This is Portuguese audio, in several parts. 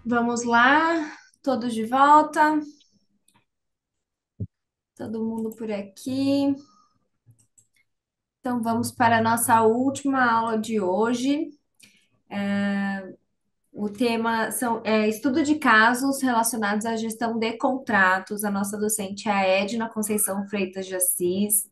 Vamos lá, todos de volta, todo mundo por aqui. Então, vamos para a nossa última aula de hoje. O tema estudo de casos relacionados à gestão de contratos. A nossa docente é a Edna Conceição Freitas de Assis.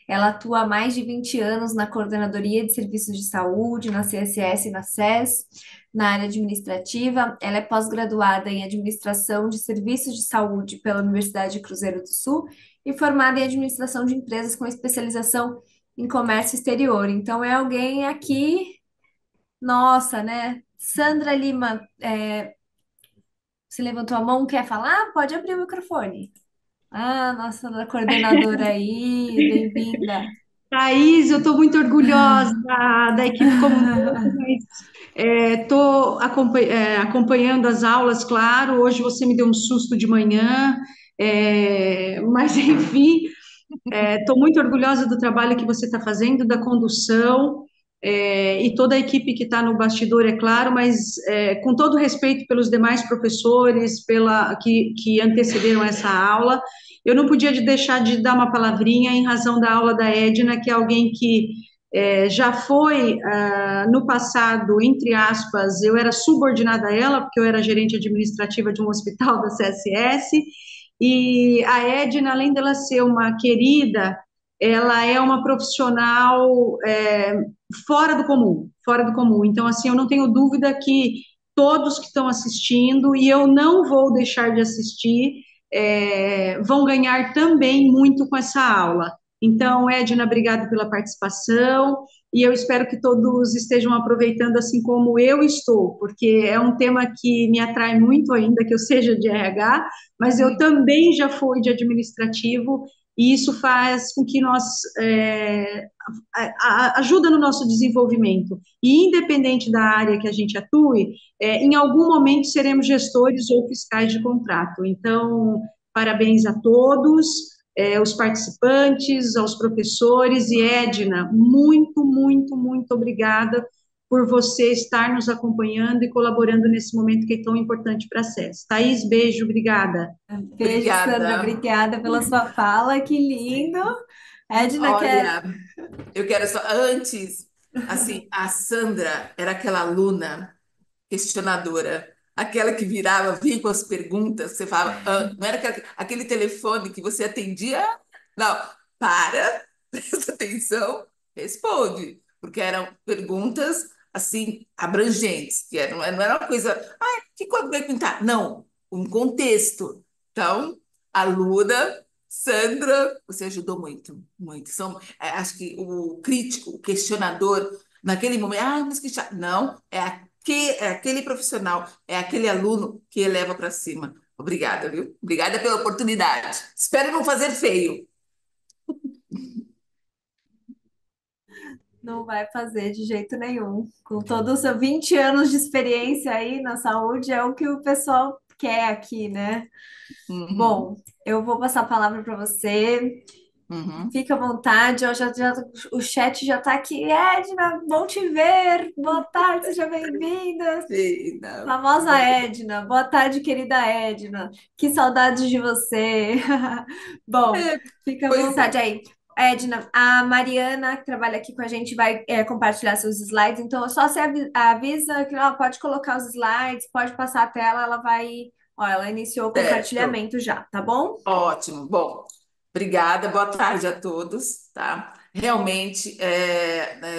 Ela atua há mais de 20 anos na Coordenadoria de Serviços de Saúde, na CSS e na SES, na área administrativa. Ela é pós-graduada em Administração de Serviços de Saúde pela Universidade de Cruzeiro do Sul e formada em Administração de Empresas com especialização em Comércio Exterior. Então, é alguém aqui, nossa, né? Sandra Lima, você levantou a mão, quer falar? Pode abrir o microfone. Ah, nossa coordenadora aí, bem-vinda. Thaís, eu estou muito orgulhosa da equipe como um todo, mas estou acompanhando as aulas, claro. Hoje você me deu um susto de manhã, mas enfim, estou muito orgulhosa do trabalho que você está fazendo, da condução, e toda a equipe que está no bastidor, é claro, mas com todo respeito pelos demais professores, que antecederam essa aula, eu não podia deixar de dar uma palavrinha em razão da aula da Edna, que é alguém que já foi, no passado, entre aspas, eu era subordinada a ela, porque eu era gerente administrativa de um hospital da CSS, e a Edna, além dela ser uma querida, ela é uma profissional fora do comum, fora do comum. Então, assim, eu não tenho dúvida que todos que estão assistindo, e eu não vou deixar de assistir, vão ganhar também muito com essa aula. Então, Edna, obrigado pela participação, e eu espero que todos estejam aproveitando assim como eu estou, porque é um tema que me atrai muito ainda, que eu seja de RH, mas eu também já fui de administrativo, e isso faz com que nós ajuda no nosso desenvolvimento. E independente da área que a gente atue, em algum momento seremos gestores ou fiscais de contrato. Então, parabéns a todos, os participantes, aos professores e Edna, muito, muito, muito obrigada por você estar nos acompanhando e colaborando nesse momento que é tão importante para a SES. Thaís, beijo, obrigada. Beijo, Sandra. Obrigada. Obrigada pela sua fala. Que lindo. Edna quer. Olha, eu quero só antes, assim, a Sandra era aquela aluna questionadora, aquela que virava, vinha com as perguntas, você falava, não era aquele telefone que você atendia, não, para, presta atenção, responde, porque eram perguntas assim abrangentes, que não era uma coisa, que quando vai pintar? Não, um contexto. Então, aluna, Sandra, você ajudou muito, muito. Acho que o crítico, o questionador, naquele momento, mas que chato. Não, é aquele profissional, é aquele aluno que eleva para cima. Obrigada, viu? Obrigada pela oportunidade. Espero não fazer feio. Não vai fazer de jeito nenhum. Com todo o seu 20 anos de experiência aí na saúde, é o que o pessoal quer aqui, né? Uhum, Bom, eu vou passar a palavra para você. uhum. Fica à vontade, o chat já está aqui. Edna, bom te ver. Boa tarde, seja bem-vinda. Sei, não. Famosa Edna, boa tarde, querida Edna. Que saudades de você. Bom, É, fica à pois vontade é. aí. Edna, a Mariana, que trabalha aqui com a gente, vai compartilhar seus slides. Então, só se avisa que ela pode colocar os slides, pode passar a tela, ela vai. Ó, ela iniciou o Certo. compartilhamento já, tá bom? Ótimo. Bom, obrigada. Boa tarde a todos, tá? Realmente,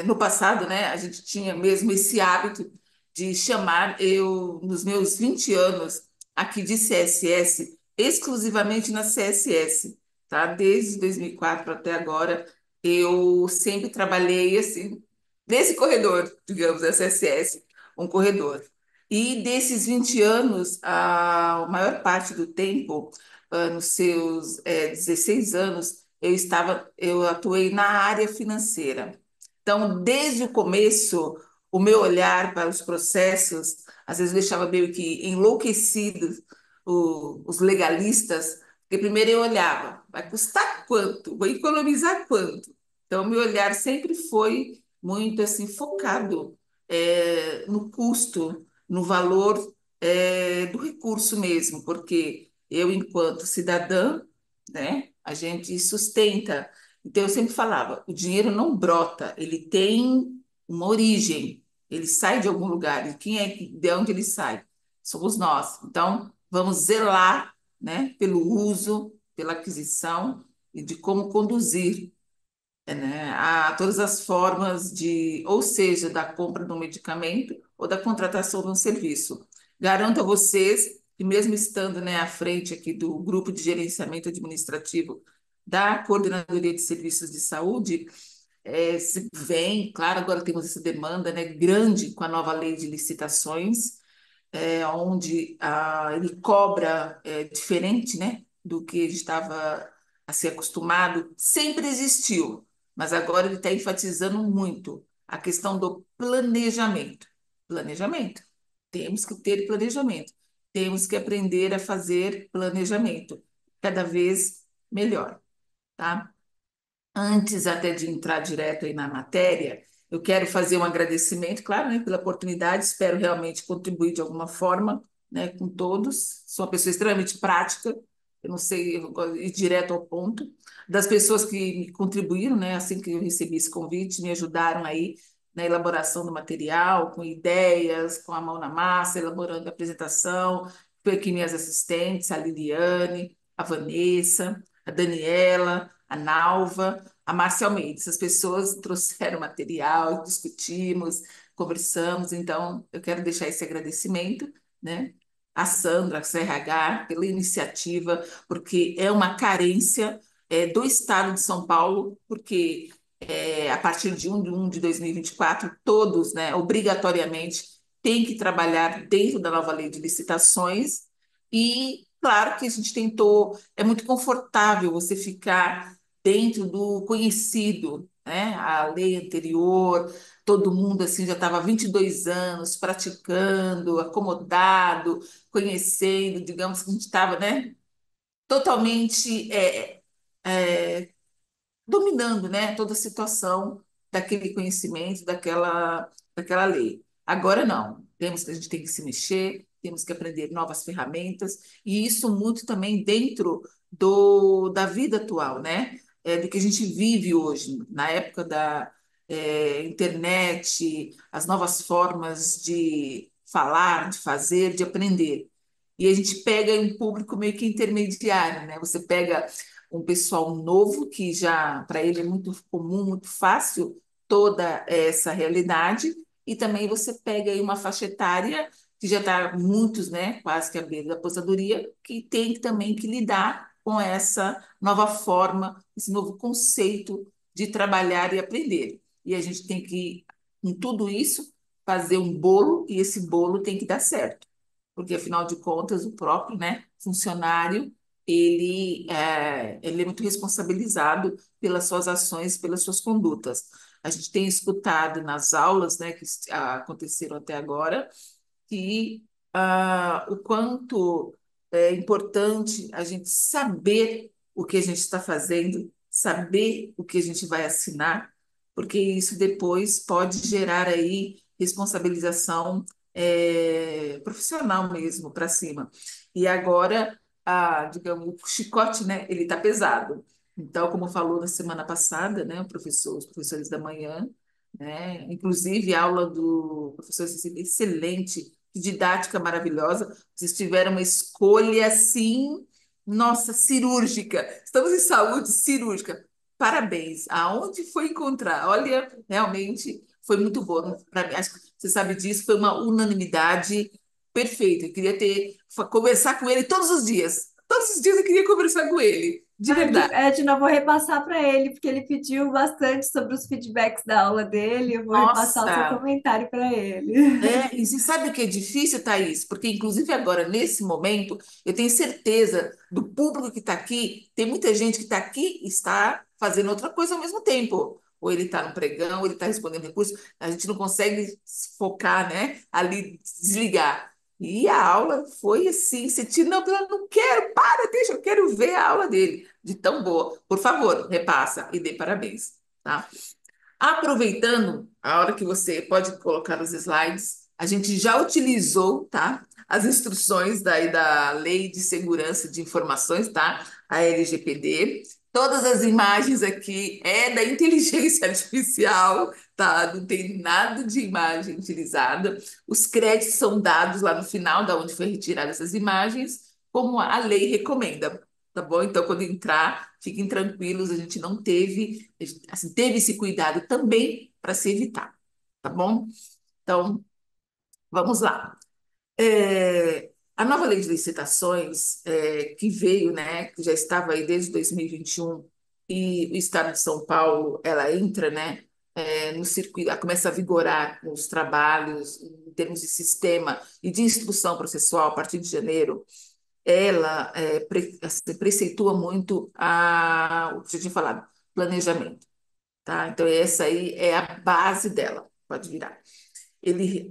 no passado, né, a gente tinha mesmo esse hábito de chamar eu, nos meus 20 anos aqui de CSS, exclusivamente na CSS, tá? Desde 2004 até agora, eu sempre trabalhei assim, nesse corredor, digamos, da CSS, um corredor. E desses 20 anos, a maior parte do tempo nos seus 16 anos, eu atuei na área financeira. Então, desde o começo, o meu olhar para os processos, às vezes deixava meio que enlouquecidos os legalistas, porque primeiro eu olhava, vai custar quanto? Vou economizar quanto? Então, meu olhar sempre foi muito assim focado no custo, no valor do recurso mesmo, porque eu, enquanto cidadã, né, a gente sustenta. Então, eu sempre falava, o dinheiro não brota, ele tem uma origem, ele sai de algum lugar. E quem é de onde ele sai? Somos nós. Então, vamos zelar, né, pelo uso, pela aquisição e de como conduzir, né, a todas as formas de, ou seja, da compra de um medicamento ou da contratação de um serviço. Garanto a vocês que mesmo estando, né, à frente aqui do grupo de gerenciamento administrativo da Coordenadoria de Serviços de Saúde, se vem, claro, agora temos essa demanda, né, grande com a nova lei de licitações, onde ele cobra diferente, né, do que ele estava a ser acostumado, sempre existiu, mas agora ele está enfatizando muito a questão do planejamento. Planejamento. Temos que ter planejamento. Temos que aprender a fazer planejamento cada vez melhor, tá? Antes até de entrar direto aí na matéria, eu quero fazer um agradecimento, claro, né, pela oportunidade, espero realmente contribuir de alguma forma, né, com todos. Sou uma pessoa extremamente prática, eu não sei, eu gosto de ir direto ao ponto. Das pessoas que me contribuíram, né, assim que eu recebi esse convite, me ajudaram aí na elaboração do material, com ideias, com a mão na massa, elaborando a apresentação. Foi aqui minhas assistentes, a Liliane, a Vanessa, a Daniela, a Nalva, a Márcia Almeida. Essas pessoas trouxeram material, discutimos, conversamos, então eu quero deixar esse agradecimento, né? A Sandra, a CRH, pela iniciativa, porque é uma carência do Estado de São Paulo, porque a partir de 1 de 2024, todos, né, obrigatoriamente, têm que trabalhar dentro da nova lei de licitações e, claro, que a gente tentou, é muito confortável você ficar dentro do conhecido, né? A lei anterior, todo mundo assim já estava há 22 anos praticando, acomodado, conhecendo, digamos que a gente estava, né, totalmente dominando, né, toda a situação daquele conhecimento, daquela lei. Agora não, a gente tem que se mexer, temos que aprender novas ferramentas, e isso muito também dentro da vida atual, né? Do que a gente vive hoje, na época da internet, as novas formas de falar, de fazer, de aprender. E a gente pega um público meio que intermediário, né? Você pega um pessoal novo que já para ele é muito comum, muito fácil toda essa realidade, e também você pega aí uma faixa etária que já está muitos, né, quase que à beira da aposentadoria, que tem também que lidar com essa nova forma, esse novo conceito de trabalhar e aprender. E a gente tem que, com tudo isso, fazer um bolo, e esse bolo tem que dar certo, porque afinal de contas o próprio, né, funcionário ele é muito responsabilizado pelas suas ações, pelas suas condutas. A gente tem escutado nas aulas, né, que aconteceram até agora, que o quanto é importante a gente saber o que a gente está fazendo, saber o que a gente vai assinar, porque isso depois pode gerar aí responsabilização profissional mesmo para cima. E agora, digamos, o chicote, né, ele está pesado. Então, como falou na semana passada, né, os professores da manhã, né, inclusive a aula do professor Cecília, excelente, que didática maravilhosa. Vocês tiveram uma escolha assim, nossa, cirúrgica. Estamos em saúde cirúrgica. Parabéns. Aonde foi encontrar? Olha, realmente foi muito bom. Para mim, acho que você sabe disso, foi uma unanimidade perfeita. Eu queria conversar com ele todos os dias. Todos os dias eu queria conversar com ele, de Ai, verdade. Edna, eu vou repassar para ele, porque ele pediu bastante sobre os feedbacks da aula dele. Eu vou repassar o seu Nossa, comentário para ele. e você sabe o que é difícil, Thaís? Porque, inclusive, agora, nesse momento, eu tenho certeza do público que está aqui, tem muita gente que está aqui e está fazendo outra coisa ao mesmo tempo. Ou ele está no pregão, ou ele está respondendo recurso, a gente não consegue se focar, né? Ali, desligar. E a aula foi assim, você tira, não, eu não quero, para, deixa, eu quero ver a aula dele, de tão boa. Por favor, repassa e dê parabéns, tá? Aproveitando a hora que você pode colocar os slides, a gente já utilizou, tá? As instruções da Lei de Segurança de Informações, tá? A LGPD. Todas as imagens aqui é da inteligência artificial, tá? Não tem nada de imagem utilizada. Os créditos são dados lá no final, da onde foi retirada essas imagens, como a lei recomenda, tá bom? Então, quando entrar, fiquem tranquilos, a gente não teve, assim, teve esse cuidado também para se evitar, tá bom? Então, vamos lá. A nova lei de licitações, que veio, né, que já estava aí desde 2021, e o Estado de São Paulo, ela entra, né, no circuito, ela começa a vigorar com os trabalhos em termos de sistema e de instrução processual a partir de janeiro. Ela assim, preceitua muito o que eu tinha falado, planejamento, tá? Então, essa aí é a base dela, pode virar. Ele,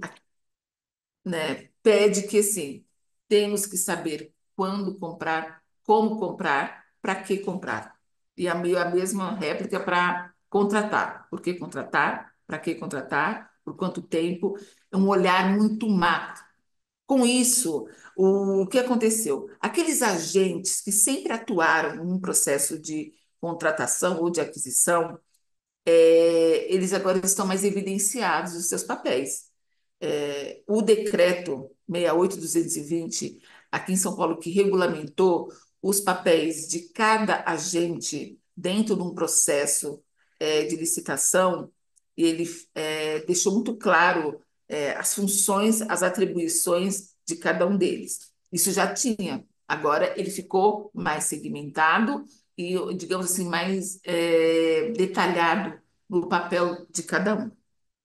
né, pede que, assim, temos que saber quando comprar, como comprar, para que comprar. E a mesma réplica para contratar. Por que contratar? Para que contratar? Por quanto tempo? É um olhar muito macro. Com isso, o que aconteceu? Aqueles agentes que sempre atuaram num processo de contratação ou de aquisição, eles agora estão mais evidenciados os seus papéis. O decreto 68220 aqui em São Paulo, que regulamentou os papéis de cada agente dentro de um processo de licitação, ele deixou muito claro as funções, as atribuições de cada um deles. Isso já tinha, agora ele ficou mais segmentado e, digamos assim, mais detalhado no papel de cada um,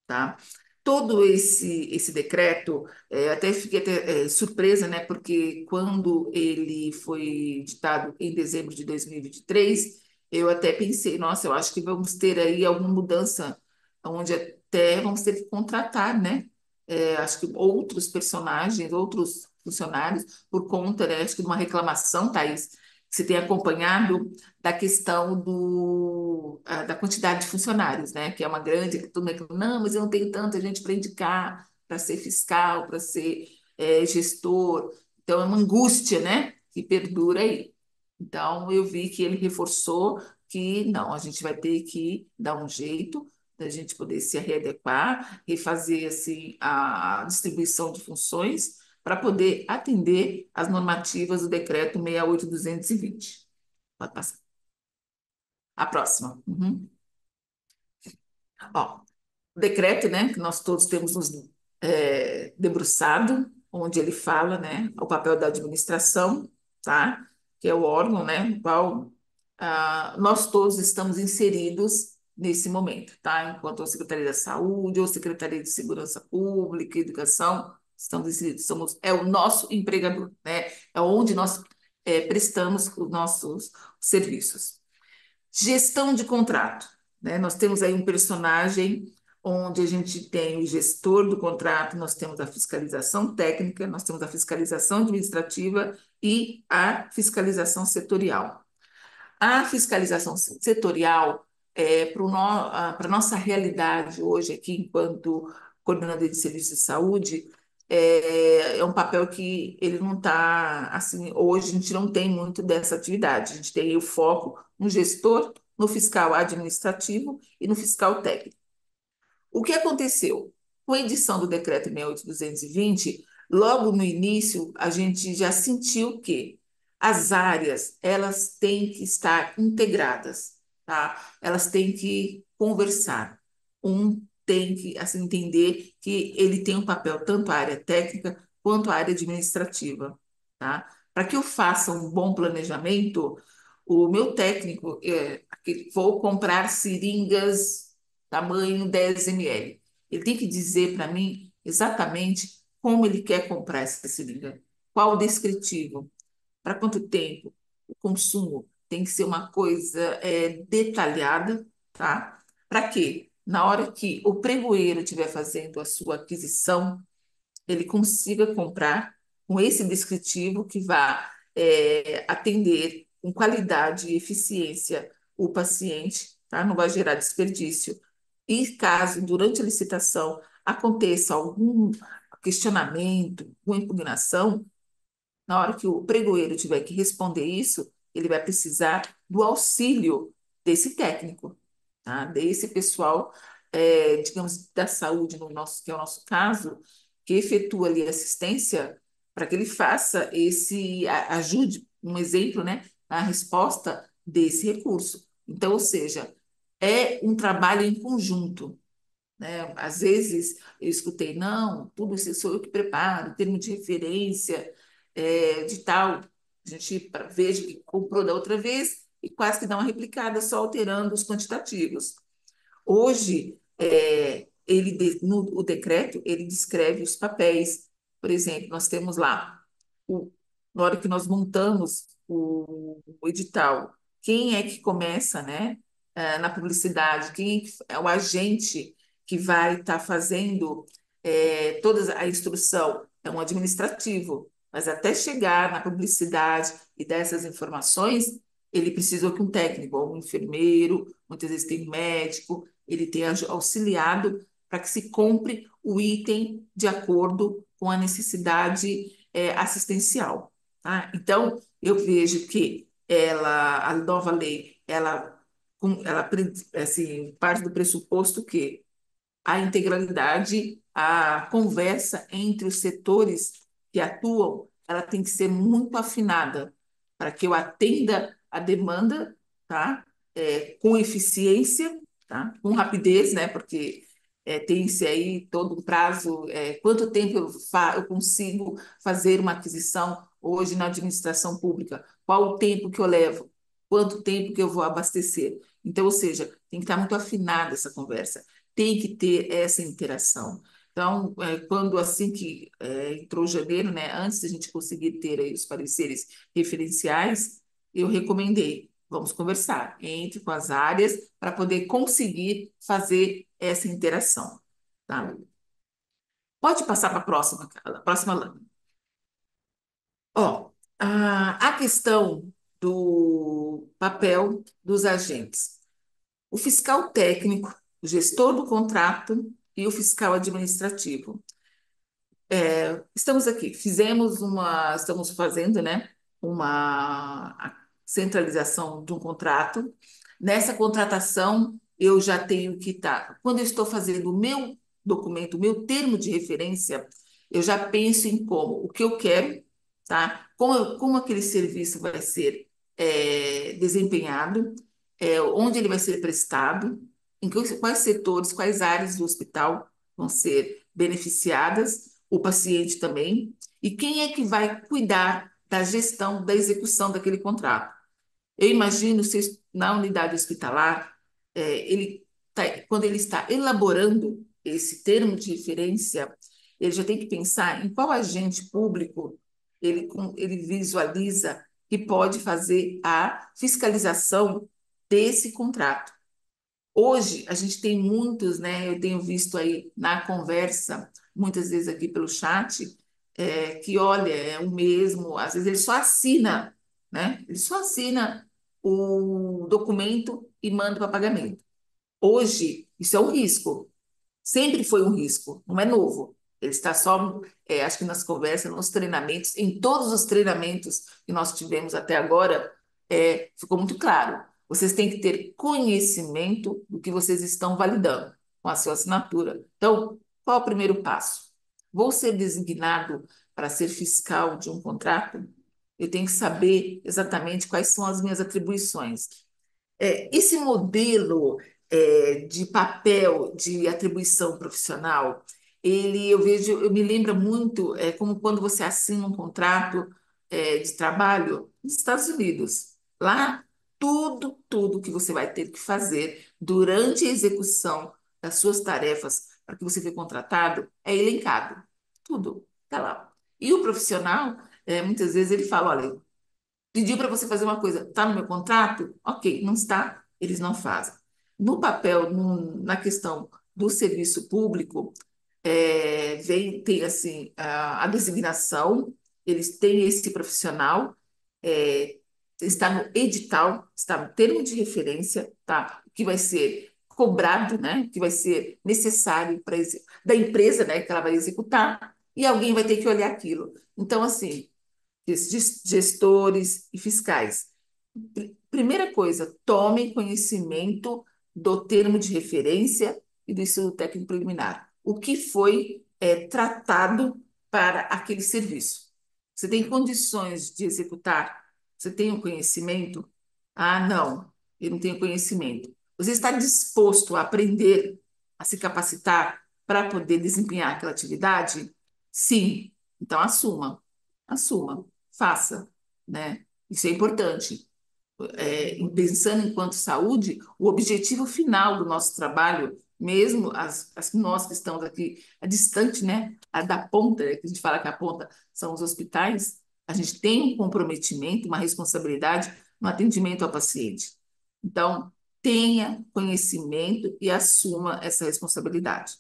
tá? Todo esse decreto, até fiquei surpresa, né? Porque quando ele foi ditado em dezembro de 2023, eu até pensei, nossa, eu acho que vamos ter aí alguma mudança, onde até vamos ter que contratar, né? Acho que outros personagens, outros funcionários, por conta, né, acho que de uma reclamação, Thaís, que você tem acompanhado da questão da quantidade de funcionários, né? Que é uma grande, que todo mundo fala, não, mas eu não tenho tanta gente para indicar, para ser fiscal, para ser gestor. Então, é uma angústia, né? Que perdura aí. Então, eu vi que ele reforçou que não, a gente vai ter que dar um jeito da gente poder se readequar, refazer assim, a distribuição de funções para poder atender às normativas do decreto 68220. Pode passar. A próxima. Uhum. Ó, o decreto, né, que nós todos temos nos debruçado, onde ele fala, né, o papel da administração, tá? Que é o órgão, né, no qual nós todos estamos inseridos nesse momento, tá? Enquanto a Secretaria da Saúde ou Secretaria de Segurança Pública, Educação, estamos inseridos, é o nosso empregador, né? É onde nós prestamos os nossos serviços. Gestão de contrato, né? Nós temos aí um personagem onde a gente tem o gestor do contrato, nós temos a fiscalização técnica, nós temos a fiscalização administrativa e a fiscalização setorial. A fiscalização setorial, para a nossa realidade hoje aqui, enquanto coordenador de serviços de saúde, é um papel que ele não está, assim, hoje a gente não tem muito dessa atividade. A gente tem o foco no gestor, no fiscal administrativo e no fiscal técnico. O que aconteceu? Com a edição do decreto 68220, logo no início, a gente já sentiu que as áreas, elas têm que estar integradas, tá? Elas têm que conversar. Um tem que assim, entender que ele tem um papel tanto a área técnica quanto a área administrativa, tá? Para que eu faça um bom planejamento, o meu técnico, vou comprar seringas tamanho 10 ml. Ele tem que dizer para mim exatamente como ele quer comprar essa seringa, qual o descritivo, para quanto tempo, o consumo tem que ser uma coisa detalhada, tá? Para quê? Na hora que o pregoeiro estiver fazendo a sua aquisição, ele consiga comprar com esse descritivo que vá atender com qualidade e eficiência o paciente, tá? Não vai gerar desperdício. E caso durante a licitação aconteça algum questionamento, com impugnação, na hora que o pregoeiro tiver que responder isso, ele vai precisar do auxílio desse técnico, tá? Desse pessoal, digamos, da saúde, no nosso, que é o nosso caso, que efetua ali assistência para que ele faça ajude, um exemplo, né, a resposta desse recurso. Então, ou seja, é um trabalho em conjunto, né? Às vezes eu escutei, não, tudo isso sou eu que preparo, termo de referência, de tal. A gente veja que comprou da outra vez e quase que dá uma replicada, só alterando os quantitativos. Hoje, o decreto, ele descreve os papéis. Por exemplo, nós temos lá, o, na hora que nós montamos o edital, quem é que começa, né, na publicidade, quem é o agente que vai estar fazendo toda a instrução? É um administrativo, mas até chegar na publicidade e dar essas informações, ele precisou que um técnico, ou um enfermeiro, muitas vezes tem um médico, ele tenha auxiliado para que se compre o item de acordo com a necessidade assistencial. Tá? Então, eu vejo que a nova lei, ela assim, parte do pressuposto que a integralidade, a conversa entre os setores que atuam, ela tem que ser muito afinada para que eu atenda a demanda, tá? Com eficiência, tá? Com rapidez, né? Porque tem-se aí todo um prazo, quanto tempo eu consigo fazer uma aquisição hoje na administração pública? Qual o tempo que eu levo? Quanto tempo que eu vou abastecer? Então, ou seja, tem que estar muito afinada essa conversa, tem que ter essa interação. Então, quando assim que entrou janeiro, né, antes da gente conseguir ter aí os pareceres referenciais, eu recomendei, vamos conversar, entre com as áreas para poder conseguir fazer essa interação. Tá? Pode passar para a próxima lâmina. Ó, a questão do papel dos agentes. O fiscal técnico, o gestor do contrato e o fiscal administrativo. Estamos aqui, estamos fazendo, né, uma centralização de um contrato. Nessa contratação, eu já tenho que estar. Quando eu estou fazendo o meu documento, o meu termo de referência, eu já penso em o que eu quero, tá? Como aquele serviço vai ser desempenhado, onde ele vai ser prestado, quais setores, quais áreas do hospital vão ser beneficiadas, o paciente também, e quem é que vai cuidar da gestão, da execução daquele contrato. Eu imagino se na unidade hospitalar, quando ele está elaborando esse termo de referência, ele já tem que pensar em qual agente público ele visualiza que pode fazer a fiscalização desse contrato. Hoje, a gente tem muitos, né? Eu tenho visto aí na conversa, muitas vezes aqui pelo chat, que olha, é o mesmo, às vezes ele só assina, né? Ele só assina o documento e manda para pagamento. Hoje, isso é um risco. Sempre foi um risco, não é novo. Ele está só, acho que nas conversas, nos treinamentos, em todos os treinamentos que nós tivemos até agora, ficou muito claro. Vocês têm que ter conhecimento do que vocês estão validando com a sua assinatura. Então, qual é o primeiro passo? Vou ser designado para ser fiscal de um contrato? Eu tenho que saber exatamente quais são as minhas atribuições. Esse modelo de papel de atribuição profissional, eu me lembra muito como quando você assina um contrato de trabalho nos Estados Unidos. Lá, tudo que você vai ter que fazer durante a execução das suas tarefas para que você seja contratado é elencado. Tudo está lá. E o profissional, muitas vezes ele fala, olha, pediu para você fazer uma coisa, está no meu contrato? Ok, não está, eles não fazem. No papel, na questão do serviço público, tem assim a designação, eles têm esse profissional, é, está no edital, está no termo de referência, tá? Que vai ser cobrado, né? Que vai ser necessário da empresa, né? Que ela vai executar. e alguém vai ter que olhar aquilo. Então, assim, gestores e fiscais. Primeira coisa, tomem conhecimento do termo de referência e do estudo técnico preliminar. O que foi tratado para aquele serviço? Você tem condições de executar? Você tem o conhecimento? Ah, não, eu não tenho conhecimento. Você está disposto a aprender, a se capacitar para poder desempenhar aquela atividade? Sim. Então assuma, faça, né? Isso é importante. Pensando enquanto saúde, o objetivo final do nosso trabalho, mesmo nós que estamos aqui, a distante, né, a da ponta, né, que a gente fala que a ponta são os hospitais, a gente tem um comprometimento, uma responsabilidade no atendimento ao paciente. Então, tenha conhecimento e assuma essa responsabilidade.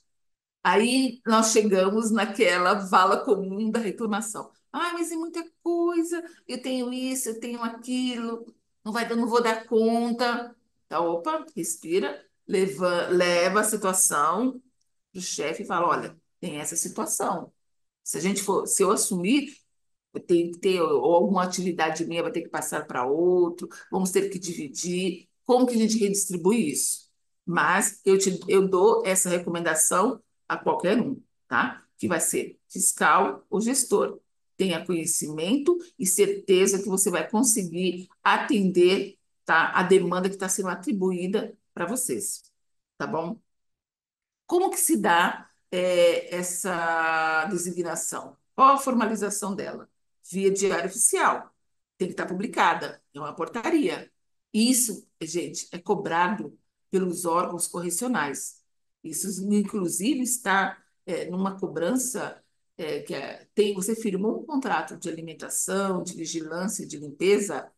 Aí nós chegamos naquela vala comum da reclamação. Ah, mas é muita coisa, eu tenho isso, eu tenho aquilo, não vou dar conta. Então, opa, respira, leva a situação para o chefe e fala: olha, tem essa situação. Se eu assumir, vai ter que ter, ou alguma atividade minha vai ter que passar para outro, vamos ter que dividir. Como que a gente redistribui isso? Mas eu dou essa recomendação a qualquer um, tá? Que vai ser fiscal ou gestor. Tenha conhecimento e certeza que você vai conseguir atender, tá, a demanda que está sendo atribuída para vocês, tá bom? Como que se dá essa designação? Qual a formalização dela? Via diário oficial. Tem que estar publicada. É uma portaria. Isso, gente, é cobrado pelos órgãos correcionais. Isso, inclusive, está numa cobrança você firmou um contrato de alimentação, de vigilância, de limpeza,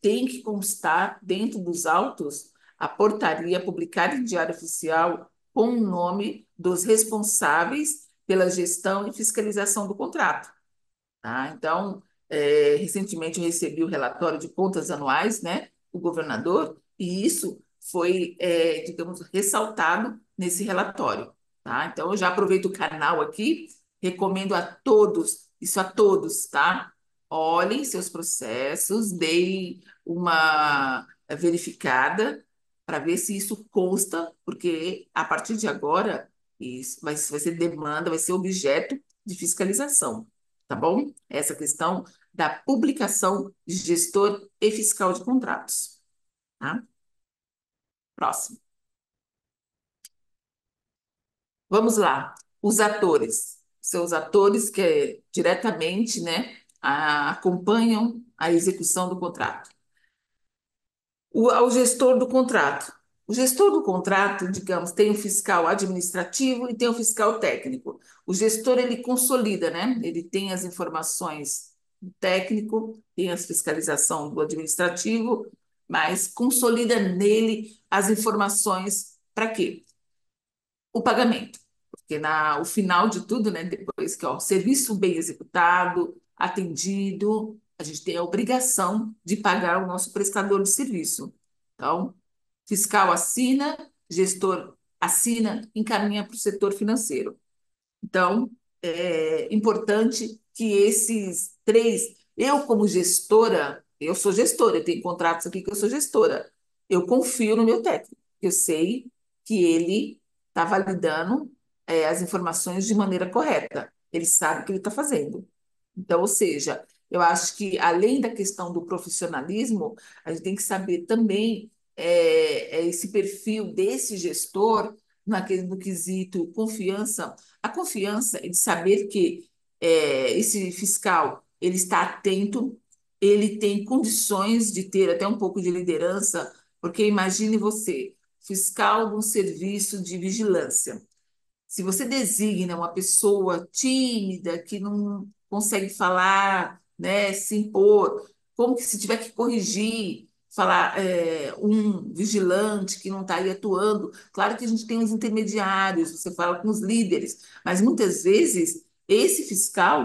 tem que constar dentro dos autos a portaria publicada em Diário Oficial com o nome dos responsáveis pela gestão e fiscalização do contrato. Tá? Então, recentemente eu recebi o relatório de contas anuais, né, do governador, e isso foi, digamos, ressaltado nesse relatório. Tá? Então, eu já aproveito o canal aqui, recomendo a todos, isso a todos, tá? Olhem seus processos, deem uma verificada para ver se isso consta, porque a partir de agora isso vai ser demanda, vai ser objeto de fiscalização, tá bom? Essa questão da publicação de gestor e fiscal de contratos, tá? Próximo. Vamos lá. Os atores. São os atores que diretamente, né, acompanham a execução do contrato. Ao gestor do contrato. O gestor do contrato, digamos, tem o fiscal administrativo e tem o fiscal técnico. O gestor, ele consolida, né? Ele tem as informações do técnico, tem a fiscalização do administrativo, mas consolida nele as informações para quê? O pagamento. Porque o final de tudo, né, depois que ó, o serviço bem executado, atendido, a gente tem a obrigação de pagar o nosso prestador de serviço. Então, fiscal assina, gestor assina, encaminha para o setor financeiro. Então, é importante que esses três, eu como gestora, eu sou gestora, eu tenho contratos aqui que eu sou gestora, eu confio no meu técnico, eu sei que ele está validando as informações de maneira correta, ele sabe o que ele está fazendo. Então, ou seja, eu acho que além da questão do profissionalismo, a gente tem que saber também esse perfil desse gestor no quesito confiança, a confiança é de saber que esse fiscal ele está atento, ele tem condições de ter até um pouco de liderança, porque imagine você, fiscal de um serviço de vigilância. Se você designa uma pessoa tímida, que não consegue falar, né, se impor, como que se tiver que corrigir, falar um vigilante que não está aí atuando, claro que a gente tem os intermediários, você fala com os líderes, mas muitas vezes esse fiscal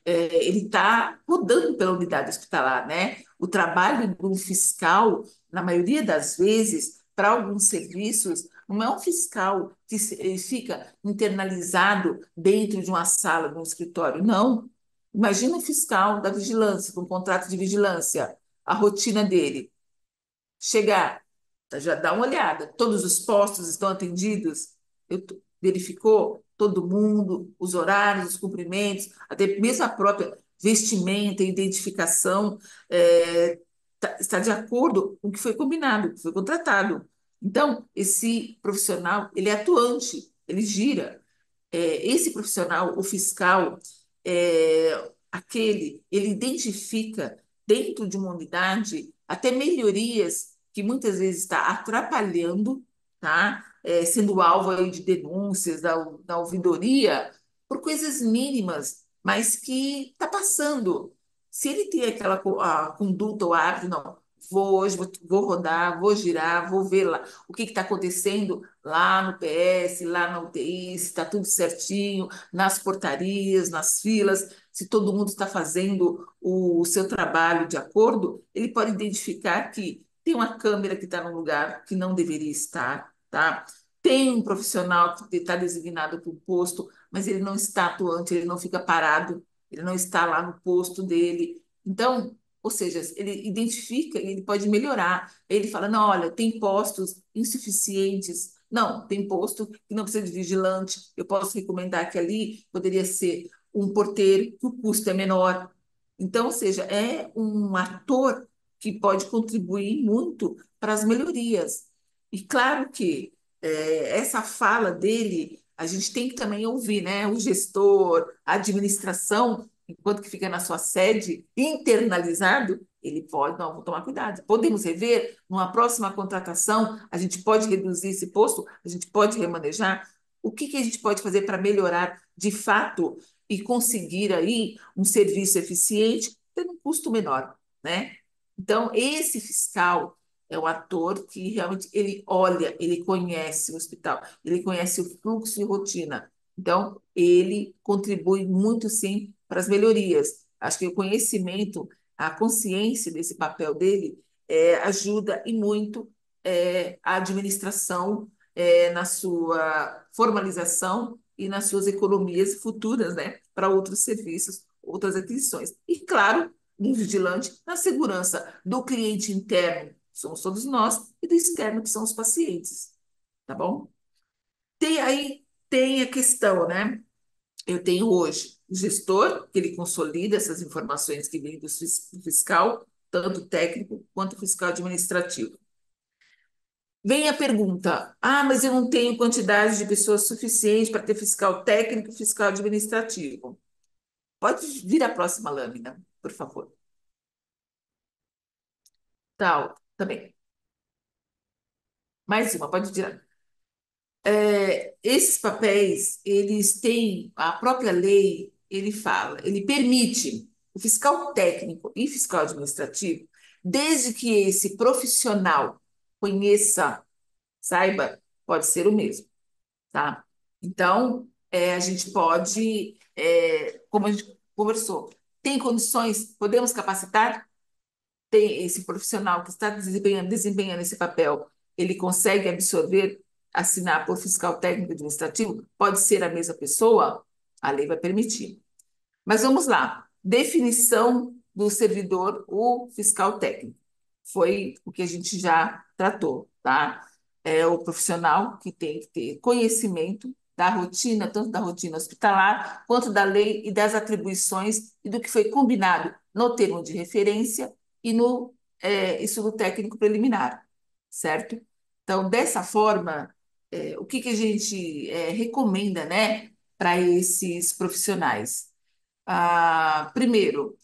ele está rodando pela unidade hospitalar, né? O trabalho do fiscal, na maioria das vezes, para alguns serviços, não é um fiscal que fica internalizado dentro de uma sala, de um escritório, não. Imagina um fiscal da vigilância, com um contrato de vigilância, a rotina dele. Chegar, já dá uma olhada, todos os postos estão atendidos, verificou todo mundo, os horários, os cumprimentos, até mesmo a própria vestimenta, identificação, está de acordo com o que foi combinado, o que foi contratado. Então, esse profissional, ele é atuante, ele gira. Esse profissional, o fiscal, ele identifica dentro de uma unidade até melhorias que muitas vezes está atrapalhando, tá? Sendo alvo aí de denúncias da ouvidoria por coisas mínimas, mas que está passando. Se ele tem aquela a conduta ou hábito, não, vou hoje, vou rodar, vou girar, vou ver lá o que está acontecendo lá no PS, lá na UTI, se está tudo certinho, nas portarias, nas filas, se todo mundo está fazendo o seu trabalho de acordo, ele pode identificar que tem uma câmera que está num lugar que não deveria estar, tá? Tem um profissional que está designado para o posto, mas ele não está atuante, ele não fica parado, ele não está lá no posto dele. Então, ou seja, ele identifica e ele pode melhorar. Ele fala: não, olha, tem postos insuficientes. Não, tem posto que não precisa de vigilante. Eu posso recomendar que ali poderia ser um porteiro, que o custo é menor. Então, ou seja, é um ator que pode contribuir muito para as melhorias. E claro que essa fala dele, a gente tem que também ouvir, né? O gestor, a administração, enquanto que fica na sua sede, internalizado, ele pode, não, vou tomar cuidado. Podemos rever, numa próxima contratação, a gente pode reduzir esse posto, a gente pode remanejar. O que que a gente pode fazer para melhorar de fato e conseguir aí um serviço eficiente, tendo um custo menor, né? Então, esse fiscal é o ator que realmente ele olha, ele conhece o hospital, ele conhece o fluxo e rotina. Então, ele contribui muito, sim, para as melhorias. Acho que o conhecimento, a consciência desse papel dele ajuda e muito a administração na sua formalização e nas suas economias futuras, né, para outros serviços, outras aquisições. E, claro, um vigilante na segurança do cliente interno, somos todos nós, e do externo, que são os pacientes, tá bom? Tem a questão, né? Eu tenho hoje o gestor, que ele consolida essas informações que vêm do fiscal, tanto técnico quanto fiscal administrativo. Vem a pergunta: ah, mas eu não tenho quantidade de pessoas suficiente para ter fiscal técnico e fiscal administrativo. Pode vir a próxima lâmina, por favor. Tal, também. Mais uma, pode tirar. Esses papéis, eles têm, a própria lei, ele fala, ele permite o fiscal técnico e fiscal administrativo, desde que esse profissional conheça, saiba, pode ser o mesmo, tá? Então, a gente pode, como a gente conversou, tem condições, podemos capacitar? Tem esse profissional que está desempenhando esse papel, ele consegue absorver, assinar por fiscal técnico administrativo? Pode ser a mesma pessoa? A lei vai permitir. Mas vamos lá. Definição do servidor, o fiscal técnico. Foi o que a gente já tratou, tá? É o profissional que tem que ter conhecimento da rotina, tanto da rotina hospitalar, quanto da lei e das atribuições e do que foi combinado no termo de referência e no estudo técnico preliminar, certo? Então, dessa forma, o que que a gente recomenda, né, para esses profissionais? Primeiro,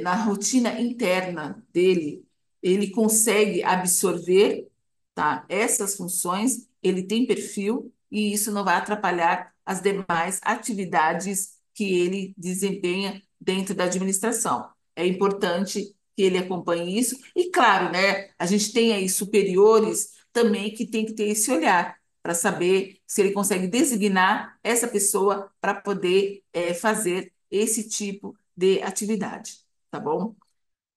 na rotina interna dele, ele consegue absorver, tá, essas funções, ele tem perfil e isso não vai atrapalhar as demais atividades que ele desempenha dentro da administração. É importante que ele acompanhe isso e, claro, né, a gente tem aí superiores também que tem que ter esse olhar para saber se ele consegue designar essa pessoa para poder fazer esse tipo de atividade, tá bom?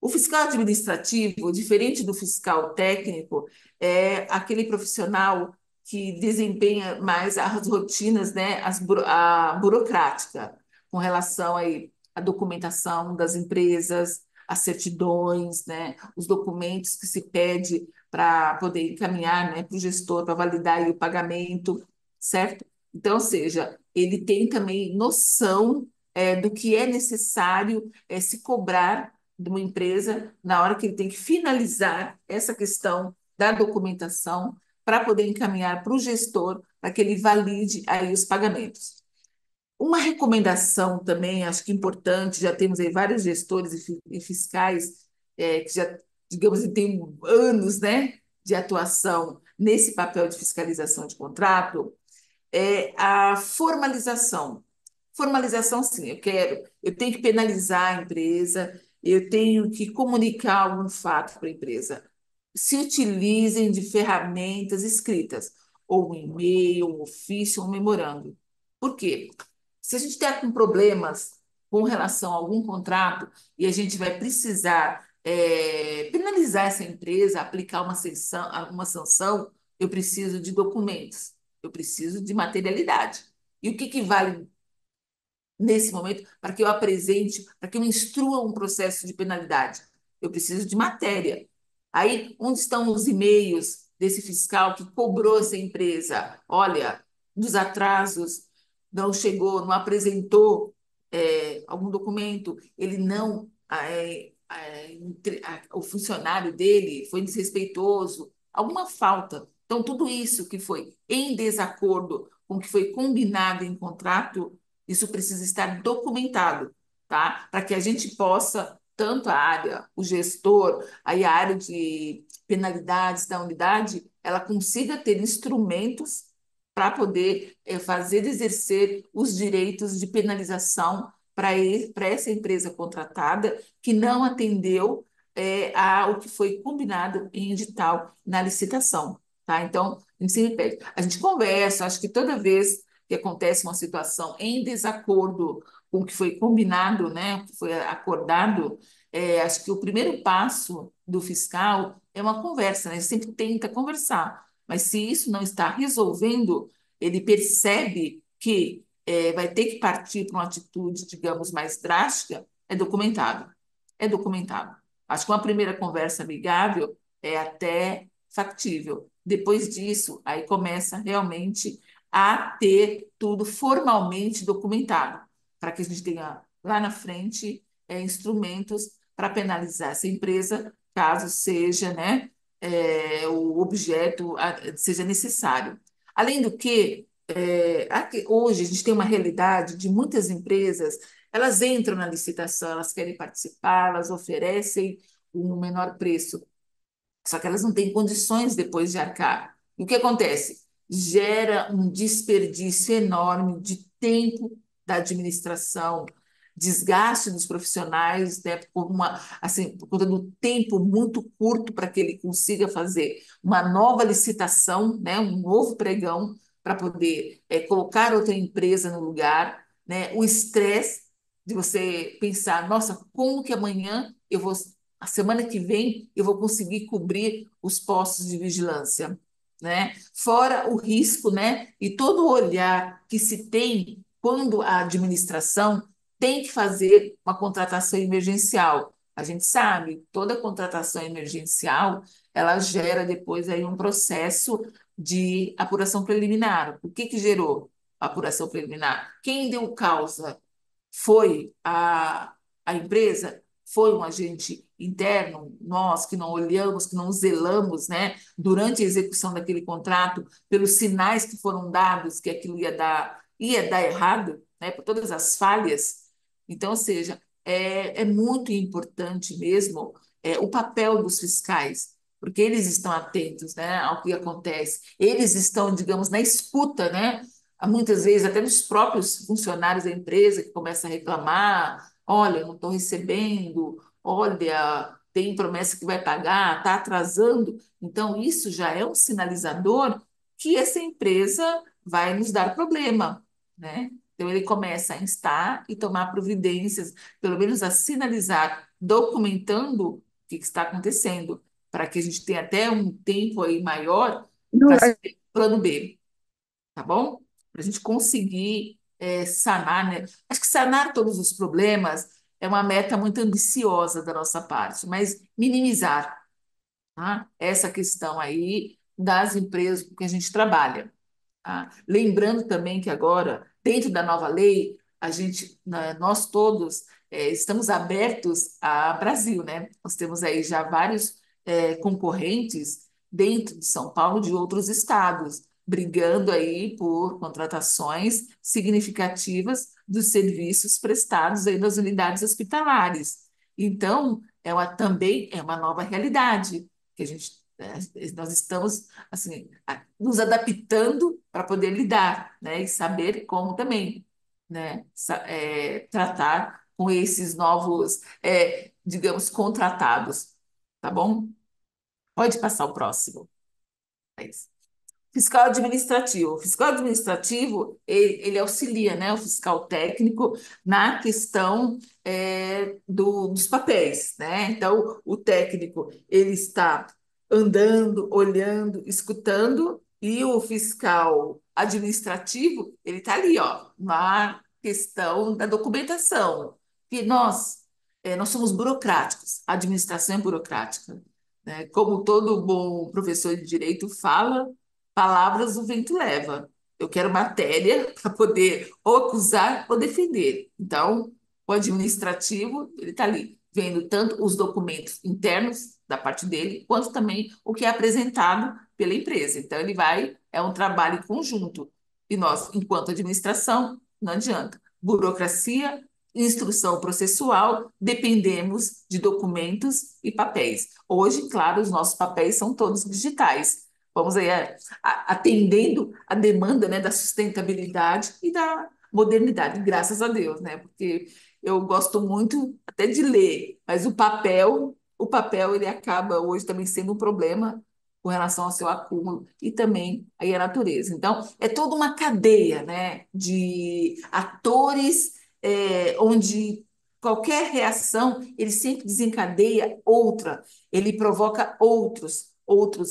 O fiscal administrativo, diferente do fiscal técnico, é aquele profissional que desempenha mais as rotinas, né, a burocrática, com relação aí à documentação das empresas, as certidões, né, os documentos que se pede para poder encaminhar, né, para o gestor para validar aí o pagamento, certo? Então, ou seja, ele tem também noção do que é necessário se cobrar de uma empresa na hora que ele tem que finalizar essa questão da documentação para poder encaminhar para o gestor para que ele valide aí os pagamentos. Uma recomendação também, acho que importante, já temos aí vários gestores e fiscais que já, digamos, têm anos, né, de atuação nesse papel de fiscalização de contrato, é a formalização. Formalização, sim, eu tenho que penalizar a empresa, eu tenho que comunicar algum fato para a empresa. Se utilizem de ferramentas escritas, ou um e-mail, um ofício, um memorando. Por quê? Se a gente está com problemas com relação a algum contrato e a gente vai precisar penalizar essa empresa, aplicar uma sanção, eu preciso de documentos, eu preciso de materialidade. E o que que vale nesse momento para que eu apresente, para que eu instrua um processo de penalidade? Eu preciso de matéria. Aí, onde estão os e-mails desse fiscal que cobrou essa empresa? Olha, dos atrasos, não chegou, não apresentou algum documento, ele não. O funcionário dele foi desrespeitoso, alguma falta. Então, tudo isso que foi em desacordo com o que foi combinado em contrato, isso precisa estar documentado, tá? Para que a gente possa, tanto a área, o gestor, aí a área de penalidades da unidade, ela consiga ter instrumentos para poder fazer exercer os direitos de penalização para essa empresa contratada que não atendeu ao que foi combinado em edital na licitação, tá? Então, a gente se repete, a gente conversa, acho que toda vez que acontece uma situação em desacordo com o que foi combinado, né, o que foi acordado, acho que o primeiro passo do fiscal é uma conversa, né? Ele sempre tenta conversar, mas se isso não está resolvendo, ele percebe que vai ter que partir para uma atitude, digamos, mais drástica, é documentado. É documentado. Acho que uma primeira conversa amigável é até factível. Depois disso, aí começa realmente a ter tudo formalmente documentado, para que a gente tenha lá na frente instrumentos para penalizar essa empresa, caso seja, né, o objeto seja necessário. Além do que, hoje a gente tem uma realidade de muitas empresas, elas entram na licitação, elas querem participar, elas oferecem um menor preço, só que elas não têm condições depois de arcar. E o que acontece? Gera um desperdício enorme de tempo da administração, desgaste dos profissionais, né, assim, por conta do tempo muito curto para que ele consiga fazer uma nova licitação, né, um novo pregão para poder colocar outra empresa no lugar, né, o estresse de você pensar, nossa, como que amanhã eu vou a semana que vem eu vou conseguir cobrir os postos de vigilância, né? Fora o risco, né? E todo o olhar que se tem quando a administração tem que fazer uma contratação emergencial. A gente sabe, toda contratação emergencial, ela gera depois aí um processo de apuração preliminar. O que que gerou a apuração preliminar? Quem deu causa foi a empresa? Foi um agente interno, nós que não olhamos, que não zelamos, né, durante a execução daquele contrato, pelos sinais que foram dados que aquilo ia dar errado, né, por todas as falhas. Então, ou seja, é muito importante mesmo o papel dos fiscais, porque eles estão atentos, né, ao que acontece. Eles estão, digamos, na escuta, né? Há muitas vezes até nos próprios funcionários da empresa que começam a reclamar, olha, não estou recebendo, olha, tem promessa que vai pagar, está atrasando. Então, isso já é um sinalizador que essa empresa vai nos dar problema, né? Então, ele começa a instar e tomar providências, pelo menos a sinalizar, documentando o que está acontecendo, para que a gente tenha até um tempo aí maior Não, para se plano B, tá bom? Para a gente conseguir sanar, né? Acho que sanar todos os problemas é uma meta muito ambiciosa da nossa parte, mas minimizar, tá? Essa questão aí das empresas com que a gente trabalha. Tá? Lembrando também que agora, dentro da nova lei, a gente, nós todos estamos abertos a Brasil, né? Nós temos aí já vários concorrentes dentro de São Paulo, de outros estados, brigando aí por contratações significativas dos serviços prestados aí nas unidades hospitalares. Então, também é uma nova realidade que a gente, nós estamos assim nos adaptando para poder lidar, né? E saber como também, né? Tratar com esses novos, digamos, contratados, tá bom? Pode passar o próximo. É isso. Fiscal administrativo. O fiscal administrativo, ele auxilia, né, o fiscal técnico na questão dos papéis, né? Então, o técnico, ele está andando, olhando, escutando, e o fiscal administrativo, ele está ali, ó, na questão da documentação. E nós somos burocráticos, a administração é burocrática, né? Como todo bom professor de direito fala, palavras o vento leva. Eu quero matéria para poder ou acusar ou defender. Então, o administrativo, ele está ali, vendo tanto os documentos internos da parte dele, quanto também o que é apresentado pela empresa. Então, é um trabalho conjunto. E nós, enquanto administração, não adianta. Burocracia, instrução processual, dependemos de documentos e papéis. Hoje, claro, os nossos papéis são todos digitais. Vamos aí, atendendo a demanda, né, da sustentabilidade e da modernidade, graças a Deus, né? Porque eu gosto muito até de ler, mas o papel ele acaba hoje também sendo um problema com relação ao seu acúmulo e também aí a natureza. Então, é toda uma cadeia, né, de atores onde qualquer reação ele sempre desencadeia outra, ele provoca outros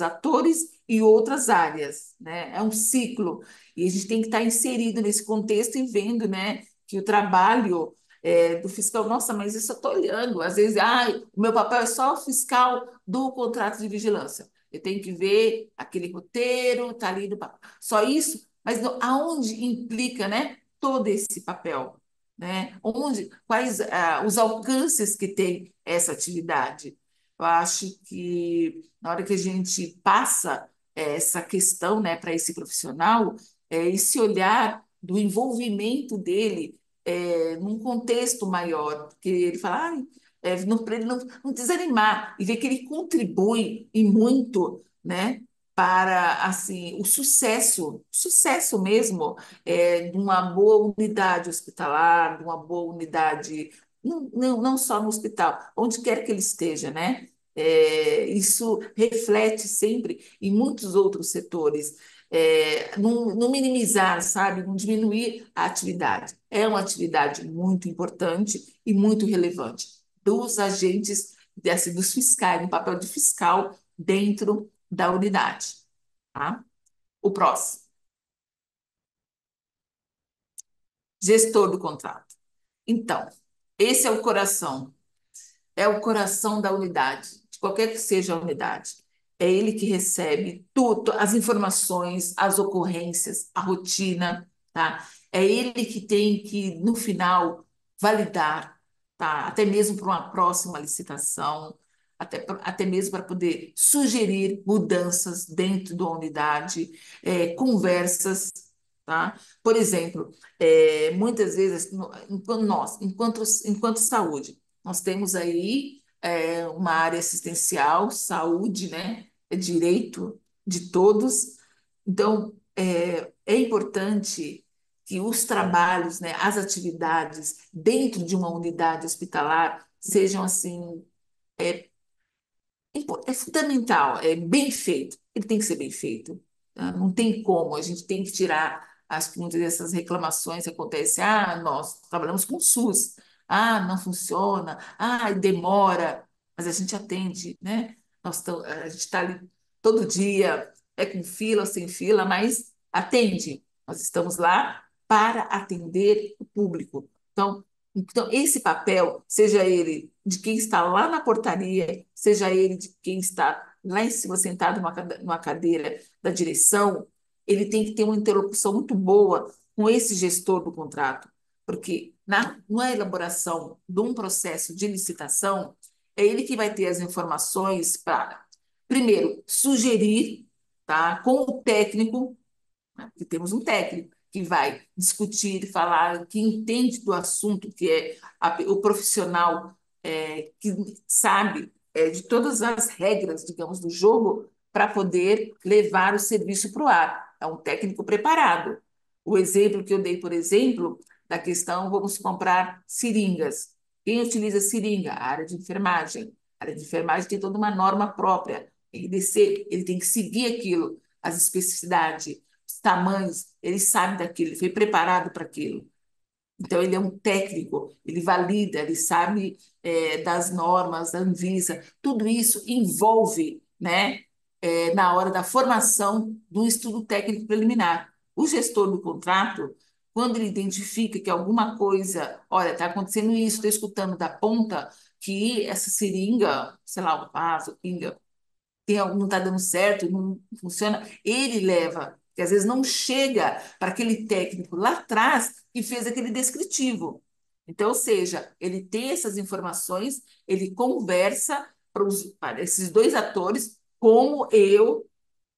atores e outras áreas, né? É um ciclo e a gente tem que estar inserido nesse contexto e vendo, né, que o trabalho do fiscal, nossa, mas isso eu estou olhando, às vezes, o meu papel é só fiscal do contrato de vigilância. Eu tenho que ver aquele roteiro, tá ali no papel. Só isso, mas aonde implica, né, todo esse papel, né? Quais os alcances que tem essa atividade? Eu acho que na hora que a gente passa essa questão, né, para esse profissional, esse olhar do envolvimento dele num contexto maior, porque ele fala, para ele não desanimar e ver que ele contribui e muito, né, para assim o sucesso mesmo de uma boa unidade hospitalar, de uma boa unidade, não só no hospital, onde quer que ele esteja, né? Isso reflete sempre em muitos outros setores. Não minimizar, sabe? Não diminuir a atividade. É uma atividade muito importante e muito relevante dos agentes, dos fiscais, no papel de fiscal dentro da unidade. Tá? O próximo, gestor do contrato. Então, esse é o coração da unidade, de qualquer que seja a unidade. É ele que recebe tudo, as informações, as ocorrências, a rotina, tá? É ele que tem que, no final, validar, tá? Até mesmo para uma próxima licitação, até mesmo para poder sugerir mudanças dentro da unidade, conversas, tá? Por exemplo, muitas vezes, enquanto saúde, nós temos aí uma área assistencial, saúde, né? É direito de todos. Então, é importante que os trabalhos, né, as atividades dentro de uma unidade hospitalar sejam assim, é fundamental, é bem feito. Ele tem que ser bem feito. Tá? Não tem como, a gente tem que tirar muitas dessas reclamações que acontecem. Nós trabalhamos com o SUS. Não funciona. Demora. Mas a gente atende, né? A gente está ali todo dia. é com fila ou sem fila, mas atende. Nós estamos lá para atender o público. Então, esse papel, seja ele de quem está lá na portaria, seja ele de quem está lá em cima sentado numa cadeira da direção, ele tem que ter uma interlocução muito boa com esse gestor do contrato, porque na elaboração de um processo de licitação, é ele que vai ter as informações para, primeiro, sugerir, tá, com o técnico, né, que temos um técnico que vai discutir, falar, que entende do assunto, que é o profissional que sabe de todas as regras, digamos, do jogo, para poder levar o serviço para o ar. É um técnico preparado. O exemplo que eu dei, por exemplo, da questão, vamos comprar seringas. Quem utiliza seringa? A área de enfermagem. A área de enfermagem tem toda uma norma própria. Ele tem que seguir aquilo, as especificidades, os tamanhos, ele sabe daquilo, ele foi preparado para aquilo. Então, ele é um técnico, ele valida, ele sabe das normas, da Anvisa, tudo isso envolve, né, na hora da formação do estudo técnico preliminar. O gestor do contrato, quando ele identifica que alguma coisa, olha, está acontecendo isso, estou escutando da ponta que essa seringa, sei lá, o vaso, pinga, não está dando certo, não funciona, ele leva, que às vezes não chega para aquele técnico lá atrás que fez aquele descritivo. Então, ou seja, ele tem essas informações, ele conversa para esses dois atores, como eu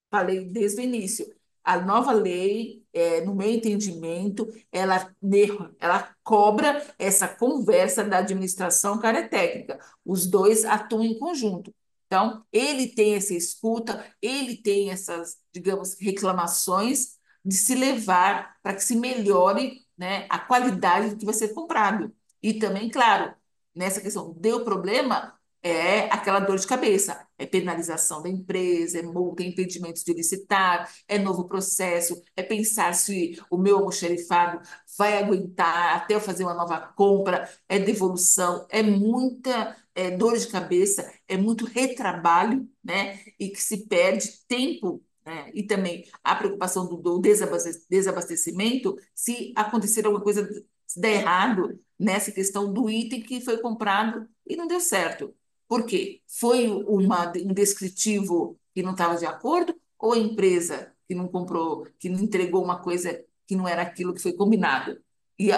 falei desde o início. A nova lei, no meu entendimento, ela cobra essa conversa da administração com a área técnica. Os dois atuam em conjunto. Então, ele tem essa escuta, ele tem essas, digamos, reclamações de se levar para que se melhore, né, a qualidade do que vai ser comprado. E também, claro, nessa questão, deu problema, é aquela dor de cabeça, é penalização da empresa, é multa, é impedimentos de licitar, é novo processo, é pensar se o meu almoxarifado vai aguentar até eu fazer uma nova compra, é devolução, é muita dor de cabeça, é muito retrabalho, né? E que se perde tempo, né? E também a preocupação do desabastecimento se acontecer alguma coisa, se der errado nessa questão do item que foi comprado e não deu certo. Por quê? Foi um descritivo que não estava de acordo ou a empresa que não comprou, que não entregou uma coisa que não era aquilo que foi combinado? E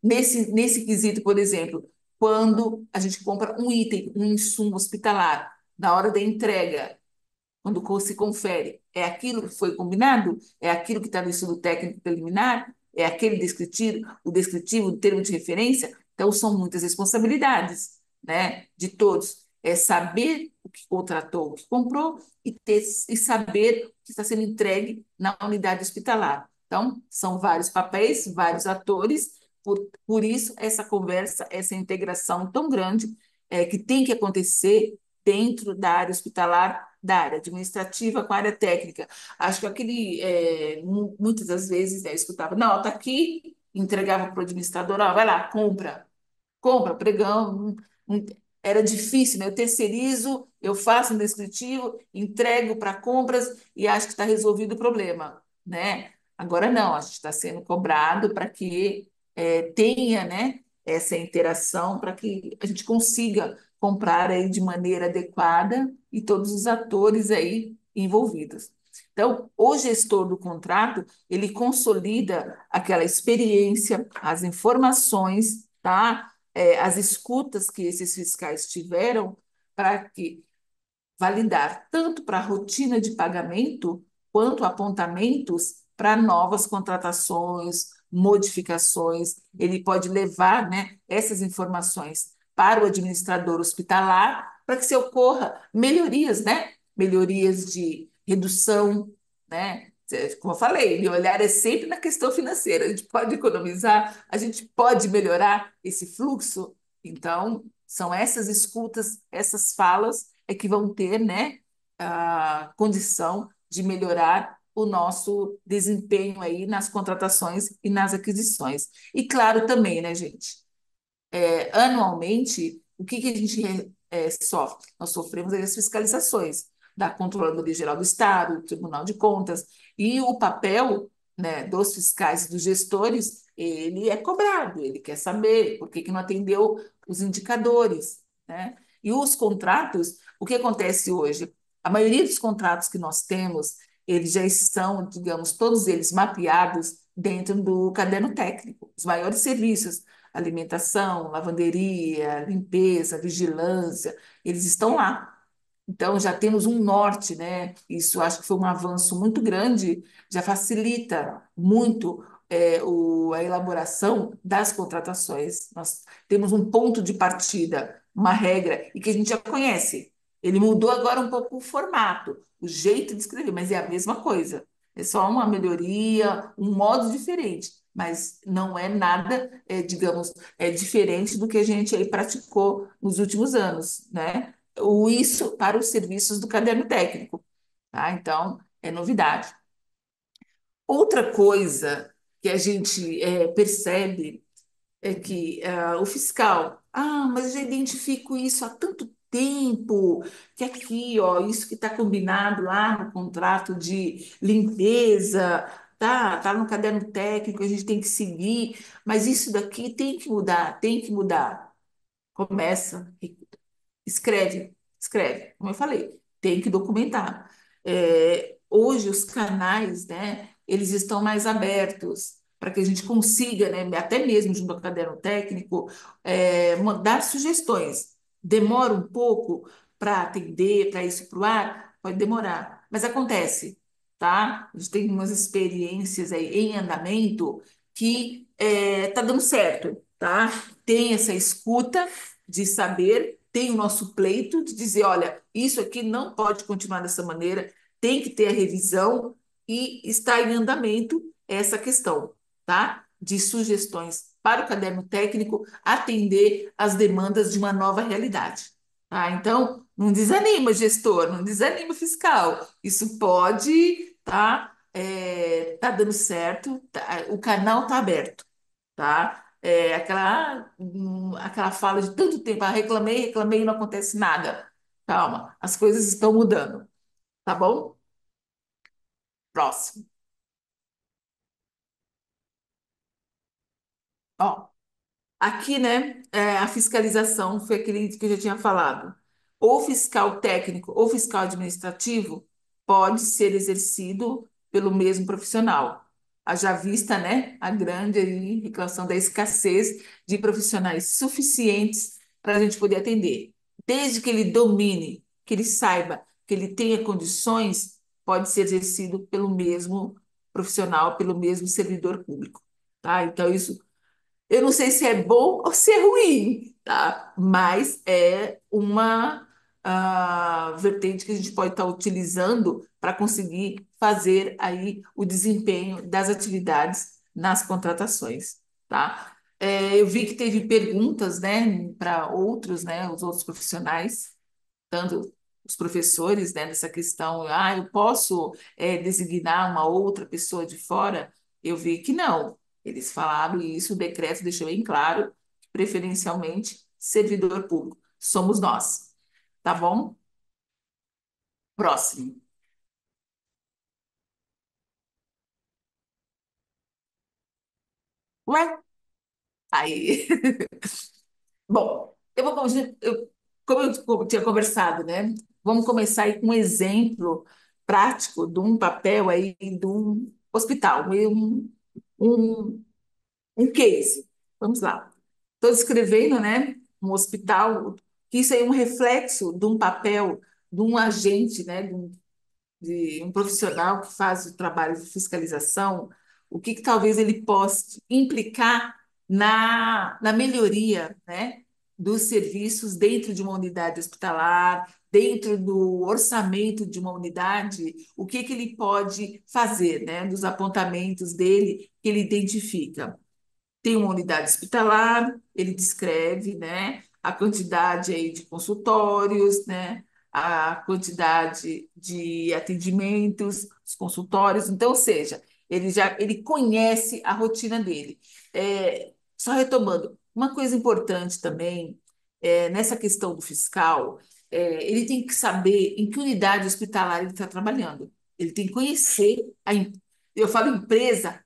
nesse quesito, por exemplo, quando a gente compra um item, um insumo hospitalar, na hora da entrega, quando se confere, é aquilo que foi combinado? É aquilo que está no estudo técnico preliminar? É aquele descritivo, o termo de referência? Então, são muitas responsabilidades, né, de todos. É saber o que contratou, o que comprou e saber o que está sendo entregue na unidade hospitalar. Então, são vários papéis, vários atores, por isso essa conversa, essa integração tão grande que tem que acontecer dentro da área hospitalar, da área administrativa com a área técnica. Acho que muitas das vezes, né, eu escutava, não, está aqui, entregava para o administrador, ó, vai lá, compra, pregão. Era difícil, né? Eu terceirizo, eu faço um descritivo, entrego para compras e acho que está resolvido o problema, né? Agora não, a gente está sendo cobrado para que tenha, né, essa interação, para que a gente consiga comprar aí de maneira adequada e todos os atores aí envolvidos. Então, o gestor do contrato, ele consolida aquela experiência, as informações, tá? As escutas que esses fiscais tiveram para que validar tanto para a rotina de pagamento quanto apontamentos para novas contratações, modificações. Ele pode levar, né, essas informações para o administrador hospitalar para que se ocorra melhorias, né? Melhorias de redução, né? Como eu falei, meu olhar é sempre na questão financeira. A gente pode economizar, a gente pode melhorar esse fluxo. Então, são essas escutas, essas falas que vão ter, né, a condição de melhorar o nosso desempenho aí nas contratações e nas aquisições. E claro também, né, gente, anualmente, o que a gente sofre? Nós sofremos aí as fiscalizações. da Controladoria Geral do Estado, do Tribunal de Contas, e o papel, né, dos fiscais e dos gestores, ele é cobrado, ele quer saber por que que não atendeu os indicadores, né? E os contratos, o que acontece hoje? A maioria dos contratos que nós temos, eles já estão, digamos, todos eles mapeados dentro do caderno técnico. Os maiores serviços, alimentação, lavanderia, limpeza, vigilância, eles estão lá. Então, já temos um norte, né? Isso acho que foi um avanço muito grande, já facilita muito a elaboração das contratações. Nós temos um ponto de partida, uma regra, e que a gente já conhece. Ele mudou agora um pouco o formato, o jeito de escrever, mas é a mesma coisa. É só uma melhoria, um modo diferente, mas não é nada, digamos, diferente do que a gente aí praticou nos últimos anos, né? Isso para os serviços do caderno técnico, tá? Então, é novidade. Outra coisa que a gente percebe é que o fiscal, mas eu já identifico isso há tanto tempo, que aqui, ó, isso que está combinado lá no contrato de limpeza, tá no caderno técnico, a gente tem que seguir, mas isso daqui tem que mudar, tem que mudar. Começa, escreve, escreve, como eu falei, tem que documentar. Hoje os canais, né, eles estão mais abertos para que a gente consiga, né, até mesmo junto ao caderno técnico, mandar sugestões. Demora um pouco para atender, para isso para o ar, pode demorar, mas acontece, tá? A gente tem umas experiências aí em andamento que está dando certo, tá? Tem essa escuta de saber, tem o nosso pleito de dizer, olha, isso aqui não pode continuar dessa maneira, tem que ter a revisão e está em andamento essa questão, tá? De sugestões para o caderno técnico atender às demandas de uma nova realidade, tá? Então, não desanima, gestor, não desanima, fiscal. Isso pode, tá? Tá dando certo, o canal tá aberto, tá? Aquela fala de tanto tempo, reclamei, reclamei e não acontece nada. Calma, as coisas estão mudando, tá bom? Próximo. Ó, aqui, né, a fiscalização foi aquele que eu já tinha falado. Ou fiscal técnico ou fiscal administrativo pode ser exercido pelo mesmo profissional. Haja vista, né, a grande aí reclamação da escassez de profissionais suficientes para a gente poder atender. Desde que ele domine, que ele saiba, que ele tenha condições, pode ser exercido pelo mesmo profissional, pelo mesmo servidor público. Tá? Então, isso eu não sei se é bom ou se é ruim, tá? Mas é uma vertente que a gente pode estar utilizando para conseguir fazer aí o desempenho das atividades nas contratações, tá? Eu vi que teve perguntas, né, para outros, né, os outros profissionais, tanto os professores, né, nessa questão, eu posso designar uma outra pessoa de fora? Eu vi que não. Eles falaram isso, o decreto deixou bem claro, que preferencialmente servidor público. Somos nós. Tá bom? Próximo. Ué? Aí. Bom, como eu tinha conversado, né? Vamos começar aí com um exemplo prático de um papel aí de um hospital, um, um case. Vamos lá. Estou descrevendo, né, um hospital, que isso aí é um reflexo de um papel de um agente, né, de um profissional que faz o trabalho de fiscalização, o que talvez ele possa implicar na melhoria, né, dos serviços dentro de uma unidade hospitalar, dentro do orçamento de uma unidade, o que ele pode fazer, né, dos apontamentos dele que ele identifica. Tem uma unidade hospitalar, ele descreve, né, a quantidade aí de consultórios, né, a quantidade de atendimentos, os consultórios. Então, ou seja, ele conhece a rotina dele. Só retomando, uma coisa importante também nessa questão do fiscal. ele tem que saber em que unidade hospitalar ele está trabalhando. Ele tem que conhecer eu falo empresa,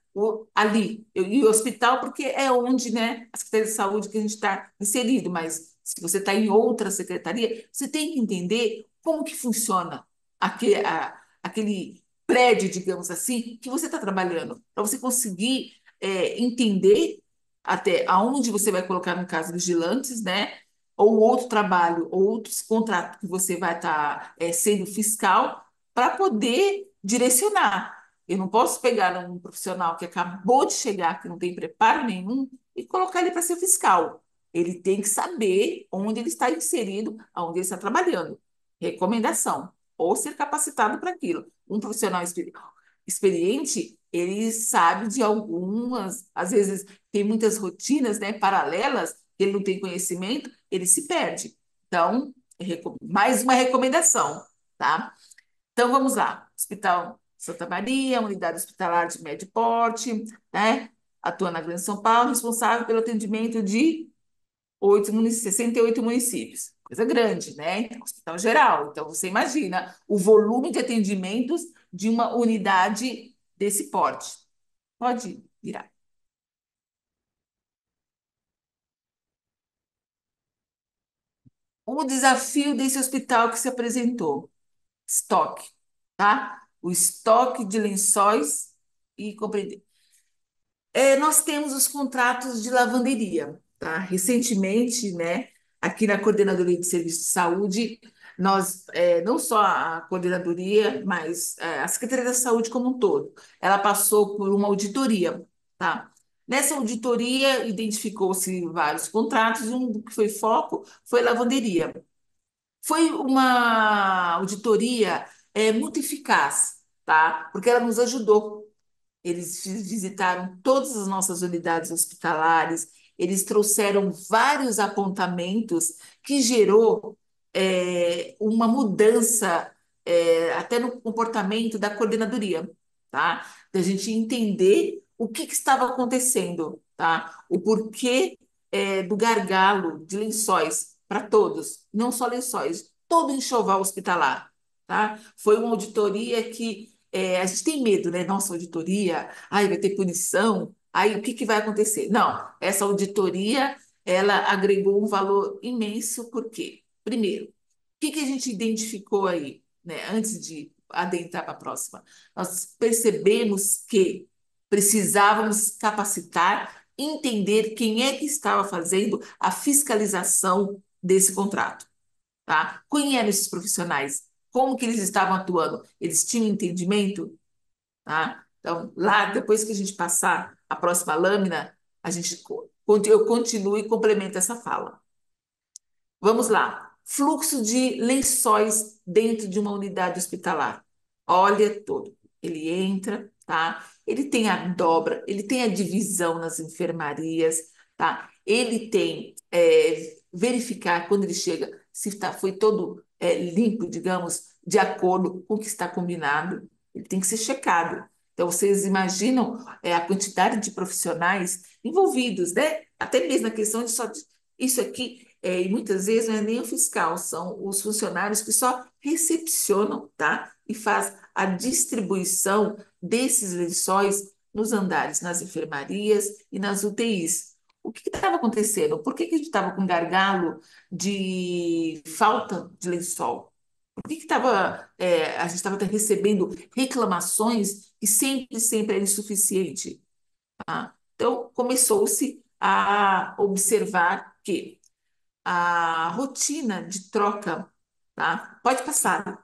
e o hospital, porque é onde, né, a Secretaria de Saúde que a gente está inserido, mas se você está em outra secretaria, você tem que entender como que funciona aquele prédio, digamos assim, que você está trabalhando, para você conseguir entender até aonde você vai colocar, no caso, vigilantes, né? Ou outro trabalho, ou outros contratos que você vai estar sendo fiscal para poder direcionar. Eu não posso pegar um profissional que acabou de chegar, que não tem preparo nenhum, e colocar ele para ser fiscal. Ele tem que saber onde ele está inserido, aonde ele está trabalhando. Recomendação, ou ser capacitado para aquilo. Um profissional experiente, ele sabe de algumas, às vezes tem muitas rotinas, né, paralelas, ele não tem conhecimento, ele se perde. Então, mais uma recomendação, tá? Então, vamos lá. Hospital Santa Maria, unidade hospitalar de médio porte, né? Atua na Grande São Paulo, responsável pelo atendimento de 68 municípios. Coisa grande, né? Então, hospital geral. Então, você imagina o volume de atendimentos de uma unidade desse porte. Pode virar. O desafio desse hospital que se apresentou, estoque, tá? O estoque de lençóis e compreender. Nós temos os contratos de lavanderia, tá? Recentemente, né, aqui na Coordenadoria de Serviços de Saúde, nós, não só a coordenadoria, mas a Secretaria da Saúde como um todo, ela passou por uma auditoria, tá? Nessa auditoria, identificou-se vários contratos, e um que foi foco foi lavanderia. Foi uma auditoria muito eficaz, tá? Porque ela nos ajudou. Eles visitaram todas as nossas unidades hospitalares, eles trouxeram vários apontamentos que gerou uma mudança até no comportamento da coordenadoria, tá? Da gente entender o que estava acontecendo, tá? O porquê do gargalo de lençóis para todos, não só lençóis, todo enxoval hospitalar, tá? Foi uma auditoria que a gente tem medo, né? Nossa, auditoria, ai, vai ter punição, aí o que que vai acontecer? Não, essa auditoria, ela agregou um valor imenso, por quê? Primeiro, o que que a gente identificou aí, né? Antes de adentrar para a próxima, nós percebemos que precisávamos capacitar, entender quem é que estava fazendo a fiscalização desse contrato, tá? Quem eram esses profissionais? Como que eles estavam atuando? Eles tinham entendimento, tá? Então, lá, depois que a gente passar a próxima lâmina, eu continuo e complemento essa fala. Vamos lá. Fluxo de lençóis dentro de uma unidade hospitalar. Olha todo. Ele entra, tá? Ele tem a dobra, ele tem a divisão nas enfermarias, tá? Ele tem verificar quando ele chega se foi todo limpo, digamos, de acordo com o que está combinado. Ele tem que ser checado. Então, vocês imaginam a quantidade de profissionais envolvidos, né? Até mesmo na questão de isso aqui e muitas vezes não é nem o fiscal, são os funcionários que só recepcionam, tá? E faz a distribuição desses lençóis nos andares, nas enfermarias e nas UTIs. O que estava acontecendo? Por que que a gente estava com gargalo de falta de lençol? Por que que a gente estava recebendo reclamações que sempre era insuficiente? Tá? Então, começou-se a observar que a rotina de troca, tá? Pode passar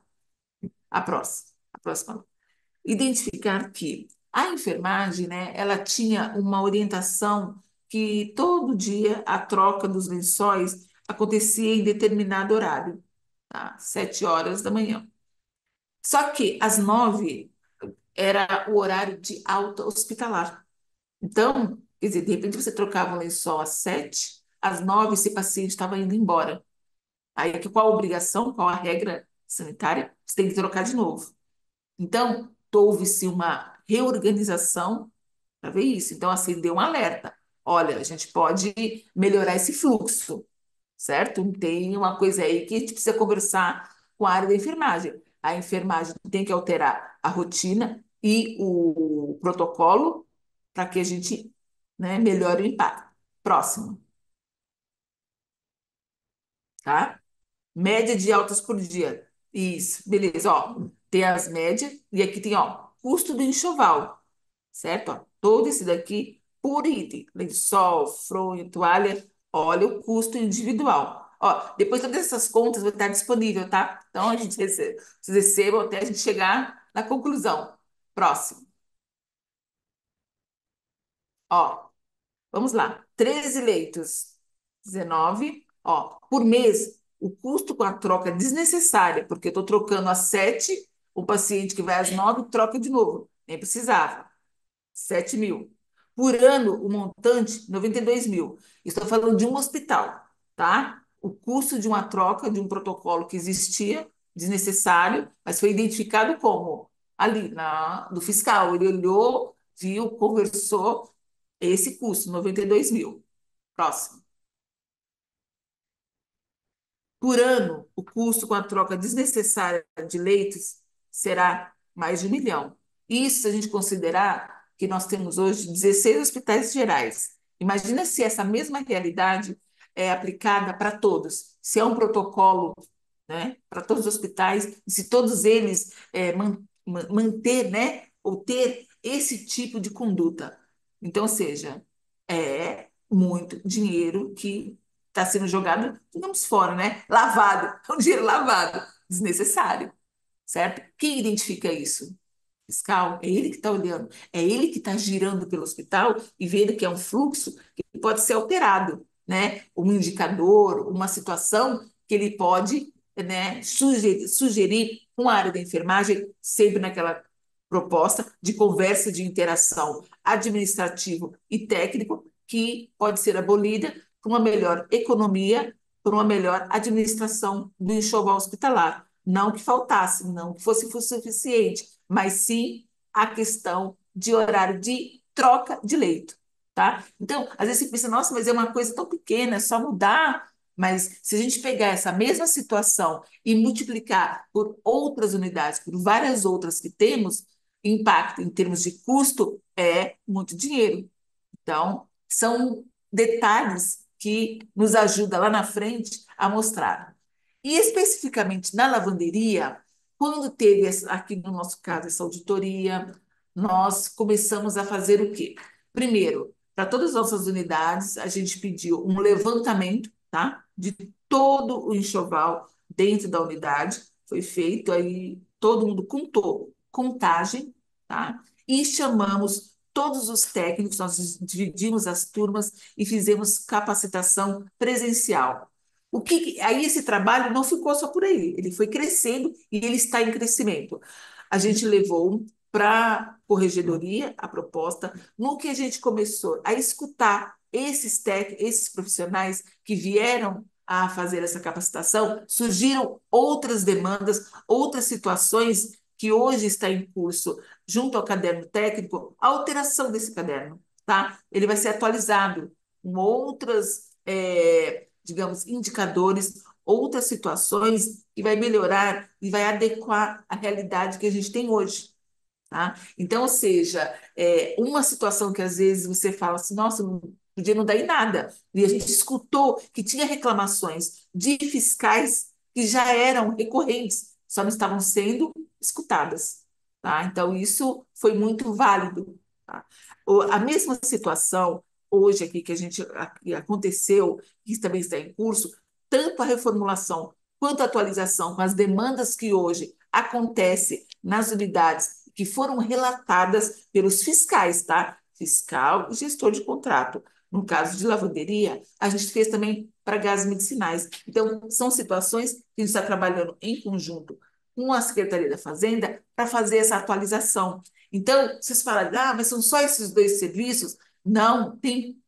a próxima. Identificar que a enfermagem, né, ela tinha uma orientação que todo dia a troca dos lençóis acontecia em determinado horário, tá? 7 horas da manhã. Só que às 9 era o horário de alta hospitalar. Então, quer dizer, de repente você trocava o lençol às 7, às 9 esse paciente estava indo embora. Aí, qual a obrigação, qual a regra sanitária? Você tem que trocar de novo. Então, houve-se uma reorganização para ver isso. Então, assim, deu um alerta. Olha, a gente pode melhorar esse fluxo. certo? Tem uma coisa aí que a gente precisa conversar com a área da enfermagem. A enfermagem tem que alterar a rotina e o protocolo para que a gente, né, melhore o impacto. Próximo, tá? Média de altas por dia. Isso, beleza, ó. Tem as médias e aqui tem, ó, custo do enxoval, certo? Ó, todo esse daqui por item. Lençol, fronha, toalha, olha o custo individual. Ó, depois todas essas contas vão estar disponível, tá? Então a gente recebe, vocês recebam até a gente chegar na conclusão. Próximo. Ó, vamos lá. 13 leitos, 19. Ó, por mês, o custo com a troca desnecessária, porque eu estou trocando às 7, o paciente que vai às 9 troca de novo. Nem precisava. 7.000. Por ano, o montante, 92.000. Estou falando de um hospital, tá? O custo de uma troca de um protocolo que existia, desnecessário, mas foi identificado como ali, do fiscal. Ele olhou, viu, conversou, esse custo, 92.000. Próximo. Por ano, o custo com a troca desnecessária de leitos será mais de 1 milhão. Isso se a gente considerar que nós temos hoje 16 hospitais gerais. Imagina se essa mesma realidade é aplicada para todos. Se é um protocolo, né, para todos os hospitais, e se todos eles manter, né, ou ter esse tipo de conduta. Então, ou seja, é muito dinheiro que está sendo jogado, digamos, fora, né? Lavado, é um dinheiro lavado, desnecessário, certo? Quem identifica isso? Fiscal, é ele que está olhando, é ele que está girando pelo hospital e vendo que é um fluxo que pode ser alterado, né? Um indicador, uma situação que ele pode, né, sugerir com a área da enfermagem, sempre naquela proposta de conversa, de interação administrativo e técnico, que pode ser abolida por uma melhor economia, por uma melhor administração do enxoval hospitalar. Não que faltasse, não que fosse suficiente, mas sim a questão de horário de troca de leito, tá? Então, às vezes você pensa, nossa, mas é uma coisa tão pequena, é só mudar. Mas se a gente pegar essa mesma situação e multiplicar por outras unidades, por várias outras que temos, impacto em termos de custo é muito dinheiro. Então, são detalhes que nos ajudam lá na frente a mostrar. E especificamente na lavanderia, quando teve, aqui no nosso caso, essa auditoria, nós começamos a fazer o quê? Primeiro, para todas as nossas unidades, a gente pediu um levantamento, tá? De todo o enxoval dentro da unidade. Foi feito aí, todo mundo contou, contagem, tá? E chamamos todos os técnicos, nós dividimos as turmas e fizemos capacitação presencial. Aí esse trabalho não ficou só por aí, ele foi crescendo e ele está em crescimento. A gente levou para a corregedoria a proposta, no que a gente começou a escutar esses profissionais que vieram a fazer essa capacitação, surgiram outras demandas, outras situações que hoje está em curso junto ao caderno técnico, a alteração desse caderno, tá? Ele vai ser atualizado com outras, digamos, indicadores, outras situações que vai melhorar e vai adequar a realidade que a gente tem hoje. Tá? Então, ou seja, uma situação que às vezes você fala assim, nossa, não podia não dar em nada. E a gente escutou que tinha reclamações de fiscais que já eram recorrentes, só não estavam sendo escutadas. Tá? Então, isso foi muito válido. Tá? A mesma situação hoje aqui que que aconteceu, que também está em curso, tanto a reformulação quanto a atualização com as demandas que hoje acontece nas unidades que foram relatadas pelos fiscais, tá? Fiscal e gestor de contrato. No caso de lavanderia, a gente fez também para gases medicinais. Então, são situações que a gente está trabalhando em conjunto com a Secretaria da Fazenda para fazer essa atualização. Então, vocês falam, ah, mas são só esses dois serviços? Não, tem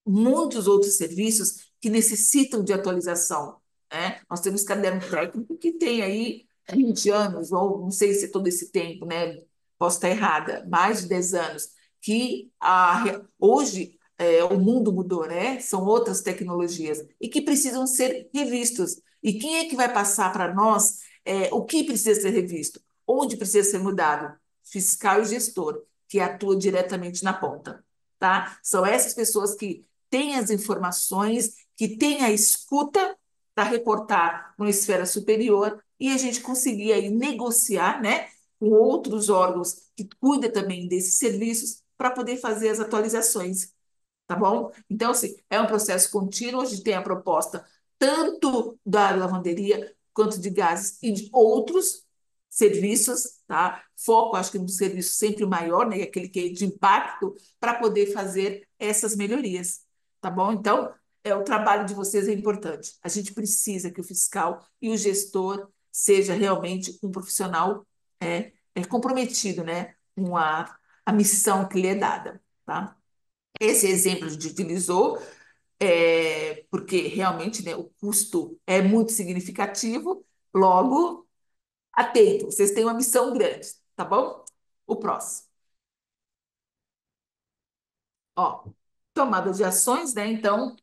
muitos outros serviços que necessitam de atualização, né? Nós temos caderno técnico que tem aí 20 anos, ou não sei se é todo esse tempo, né? Posso estar errada, mais de 10 anos, que hoje o mundo mudou, né? São outras tecnologias e que precisam ser revistos. E quem é que vai passar para nós o que precisa ser revisto? Onde precisa ser mudado? Fiscal e gestor, que atua diretamente na ponta, tá? São essas pessoas que têm as informações, que têm a escuta para reportar numa esfera superior e a gente conseguir aí negociar, né, com outros órgãos que cuidam também desses serviços para poder fazer as atualizações, tá bom? Então, assim, é um processo contínuo, a gente tem a proposta tanto da lavanderia quanto de gases e de outros serviços, tá? Foco, acho que no serviço sempre maior, né? Aquele que é de impacto, para poder fazer essas melhorias, tá bom? Então, o trabalho de vocês é importante. A gente precisa que o fiscal e o gestor seja realmente um profissional comprometido, né? Com a missão que lhe é dada, tá? Esse exemplo a gente utilizou porque realmente, né, o custo é muito significativo, logo, atento, vocês têm uma missão grande, tá bom? O próximo. Ó, tomada de ações, né? Então,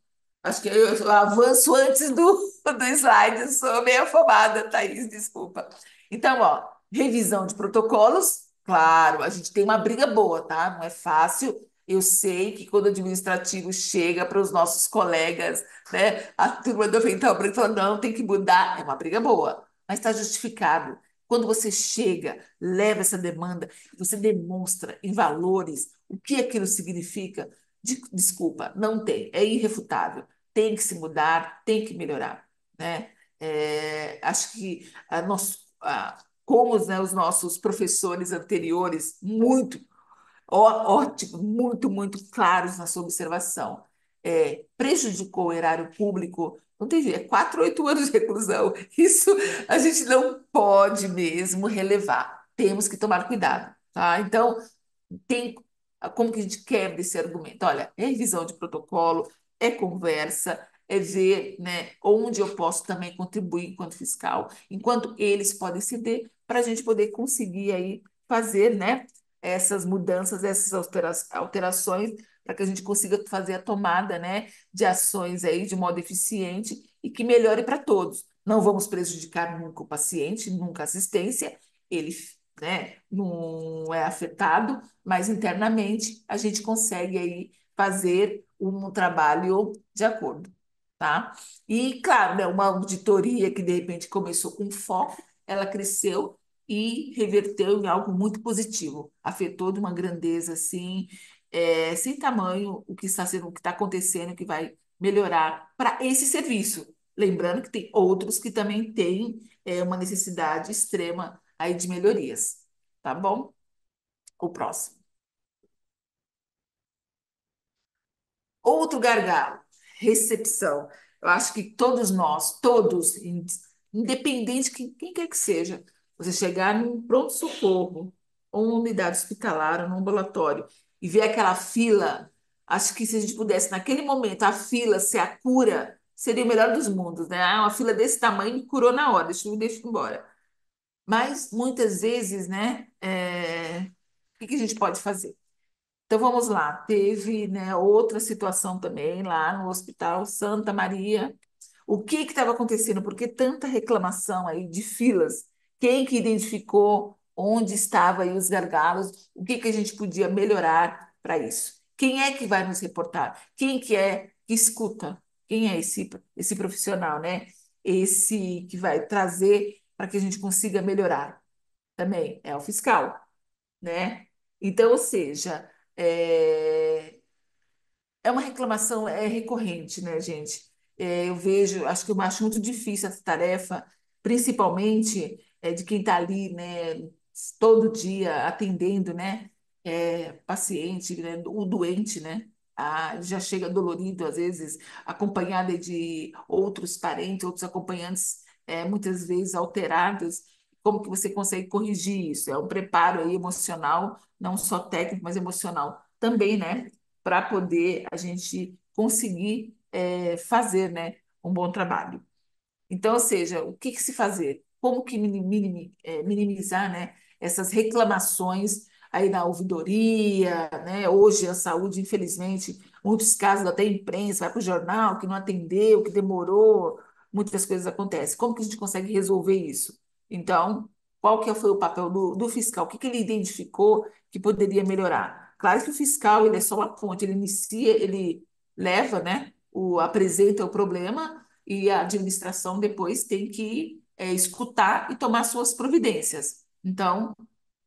acho que eu avanço antes do slide, eu sou meio afobada, Thaís, desculpa. Então, ó, revisão de protocolos, claro, a gente tem uma briga boa, tá? Não é fácil. Eu sei que quando o administrativo chega para os nossos colegas, né, a turma do Avental Branco fala, não, tem que mudar, é uma briga boa, mas está justificado. Quando você chega, leva essa demanda, você demonstra em valores o que aquilo significa, desculpa, não tem, é irrefutável. Tem que se mudar, tem que melhorar, né? Acho que como né, os nossos professores anteriores, muito ótimo, muito claros na sua observação. Prejudicou o erário público, não tem jeito, 4 a 8 anos de reclusão. Isso a gente não pode mesmo relevar. Temos que tomar cuidado, tá? Então, tem como que a gente quebra esse argumento? Olha, é revisão de protocolo, é conversa, é ver, né, onde eu posso também contribuir enquanto fiscal, enquanto eles podem ceder, para a gente poder conseguir aí fazer, né, essas mudanças, essas alterações, para que a gente consiga fazer a tomada, né, de ações aí de modo eficiente e que melhore para todos. Não vamos prejudicar nunca o paciente, nunca a assistência, ele, né, não é afetado, mas internamente a gente consegue aí fazer um trabalho de acordo, tá? E, claro, né, uma auditoria que de repente começou com foco, ela cresceu e reverteu em algo muito positivo, afetou de uma grandeza assim, sem tamanho o que está sendo, o que está acontecendo, que vai melhorar para esse serviço. Lembrando que tem outros que também têm uma necessidade extrema aí de melhorias, tá bom? O próximo. Outro gargalo, recepção. Eu acho que todos nós, todos, independente de quem quer que seja, você chegar num pronto-socorro, ou uma unidade hospitalar, ou num ambulatório, e ver aquela fila, acho que se a gente pudesse, naquele momento, a fila ser a cura, seria o melhor dos mundos, né? Ah, uma fila desse tamanho me curou na hora, deixa eu ir embora. Mas, muitas vezes, né, o que a gente pode fazer? Então vamos lá, teve, né, outra situação também lá no Hospital Santa Maria. O que estava acontecendo? Por que tanta reclamação aí de filas? Quem que identificou onde estavam aí os gargalos? O que que a gente podia melhorar para isso? Quem é que vai nos reportar? Quem que é que escuta? Quem é esse profissional, né? Esse que vai trazer para que a gente consiga melhorar? Também é o fiscal, né? Então, ou seja, é uma reclamação recorrente, né, gente? Eu vejo, acho que eu acho muito difícil essa tarefa, principalmente de quem está ali, né, todo dia atendendo, né, paciente, né, o doente, né? Já chega dolorido, às vezes, acompanhada de outros parentes, outros acompanhantes, muitas vezes alterados. Como que você consegue corrigir isso? É um preparo aí emocional, não só técnico, mas emocional também, né? Para poder a gente conseguir fazer, né, um bom trabalho. Então, ou seja, o que que se fazer? Como que minimizar, né, essas reclamações aí na ouvidoria, né? Hoje a saúde, infelizmente, muitos casos até a imprensa, vai para o jornal, que não atendeu, que demorou, muitas coisas acontecem. Como que a gente consegue resolver isso? Então, qual que foi o papel do fiscal? O que que ele identificou que poderia melhorar? Claro que o fiscal, ele é só uma ponte, ele inicia, ele leva, né, apresenta o problema e a administração depois tem que escutar e tomar suas providências. Então,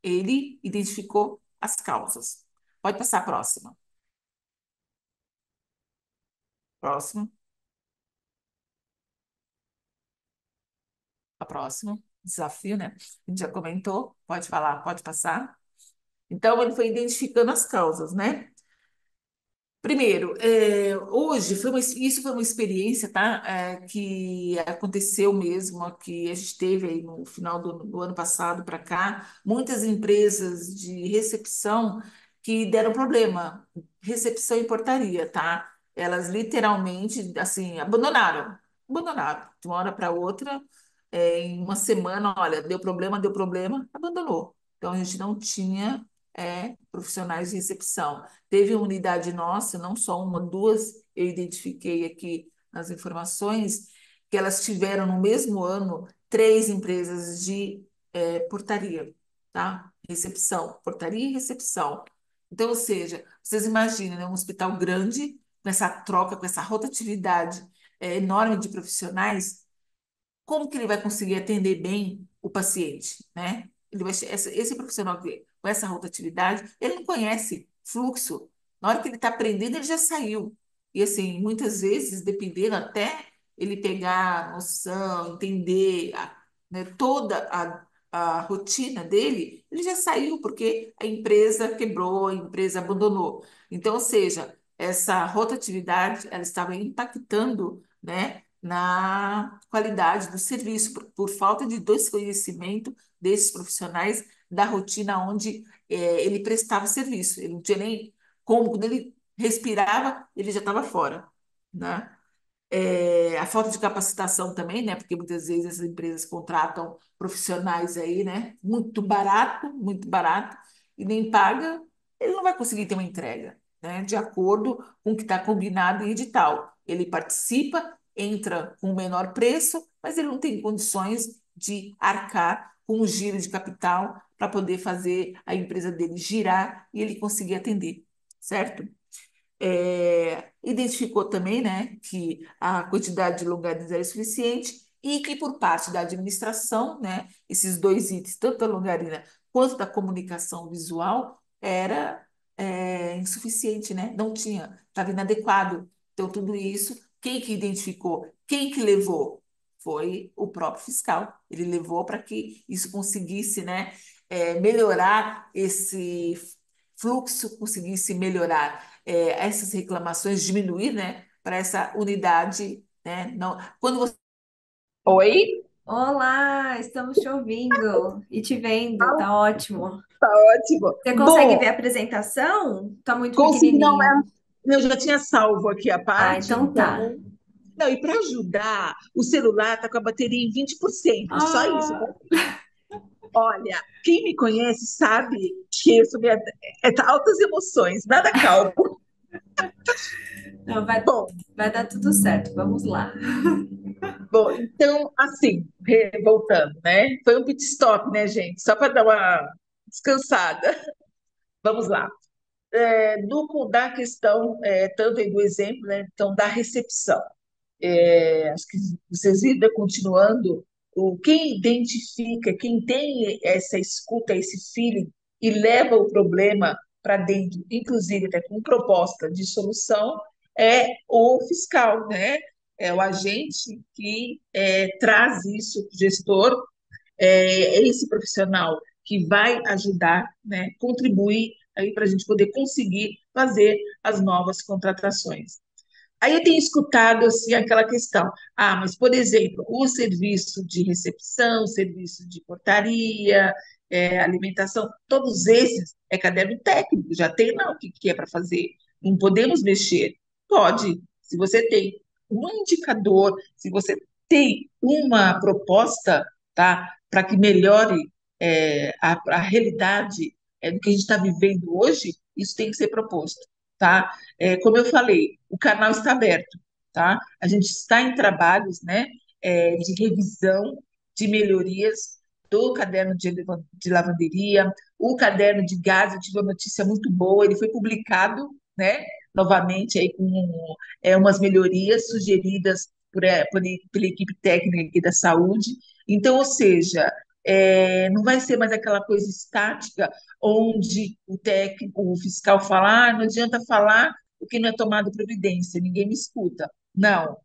ele identificou as causas. Pode passar a próxima. Próximo. A próxima. Desafio, né? A gente já comentou. Pode falar, pode passar. Então, ele foi identificando as causas, né? Primeiro, hoje isso foi uma experiência, tá? Que aconteceu mesmo, que a gente teve aí no final do ano passado para cá, muitas empresas de recepção que deram problema, recepção e portaria, tá? Elas literalmente, assim, abandonaram, de uma hora para outra, em uma semana, olha, deu problema, abandonou. Então a gente não tinha profissionais de recepção. Teve uma unidade nossa, não só uma, duas, eu identifiquei aqui nas informações, que elas tiveram no mesmo ano três empresas de portaria, tá? Recepção, portaria e recepção. Então, ou seja, vocês imaginem, né, um hospital grande, com essa troca, com essa rotatividade enorme de profissionais, como que ele vai conseguir atender bem o paciente, né? Esse profissional com essa rotatividade, ele não conhece fluxo. Na hora que ele está aprendendo, ele já saiu. E assim, muitas vezes, dependendo até ele pegar a noção, entender né, toda a rotina dele, ele já saiu porque a empresa quebrou, a empresa abandonou. Então, ou seja, essa rotatividade, ela estava impactando, né, na qualidade do serviço, por falta de desconhecimento desses profissionais da rotina onde ele prestava serviço. Ele não tinha nem como, quando ele respirava, ele já estava fora, né? A falta de capacitação também, né? Porque muitas vezes essas empresas contratam profissionais aí, né? Muito barato, e nem paga, ele não vai conseguir ter uma entrega, né? De acordo com o que está combinado em edital. Ele participa, entra com o menor preço, mas ele não tem condições de arcar com o giro de capital para poder fazer a empresa dele girar e ele conseguir atender, certo? Identificou também, né, que a quantidade de lugares era suficiente e que por parte da administração, né, esses dois itens, tanto da longarina quanto da comunicação visual, era insuficiente, né? Não tinha, estava inadequado. Então, tudo isso, quem que identificou? Quem que levou? Foi o próprio fiscal. Ele levou para que isso conseguisse, né, melhorar esse fluxo, conseguisse melhorar essas reclamações, diminuir, né, para essa unidade, né? Não, quando você... Oi? Olá, estamos te ouvindo e te vendo, tá ótimo. Ótimo. Você consegue ver Bom, a apresentação? Tá muito consegui, não, pequenininho. eu já tinha salvo aqui a Ah, parte, então tá. então. Não, e para ajudar, o celular está com a bateria em 20%, só isso, tá? Ah, Olha, quem me conhece sabe que eu sou altas emoções, nada calmo. não, Bom, vai dar tudo certo. Vamos lá. bom, então, assim, voltando, né? Foi um pit stop, né, gente? Só para dar uma descansada. Vamos lá. Da questão, tanto aí do exemplo, né? Então, da recepção. Acho que vocês ainda continuando, quem identifica, quem tem essa escuta, esse feeling e leva o problema para dentro, inclusive até com proposta de solução, é o fiscal, né? É o agente que traz isso para o gestor, é esse profissional que vai ajudar, né? Contribuir aí para a gente poder conseguir fazer as novas contratações. Aí eu tenho escutado assim aquela questão, mas por exemplo, o serviço de recepção, serviço de portaria, alimentação, todos esses é caderno técnico, já tem lá o que é para fazer. Não podemos mexer. Pode, se você tem um indicador, se você tem uma proposta, tá, para que melhore a realidade do que a gente está vivendo hoje, isso tem que ser proposto. tá? Como eu falei, o canal está aberto, tá? A gente está em trabalhos, né, de revisão, de melhorias do caderno de lavanderia, o caderno de gás. Eu tive uma notícia muito boa, ele foi publicado, né, novamente aí com umas melhorias sugeridas pela equipe técnica aqui da saúde. Então, ou seja, não vai ser mais aquela coisa estática onde o técnico, o fiscal fala, não adianta falar porque não é tomado providência, ninguém me escuta. Não,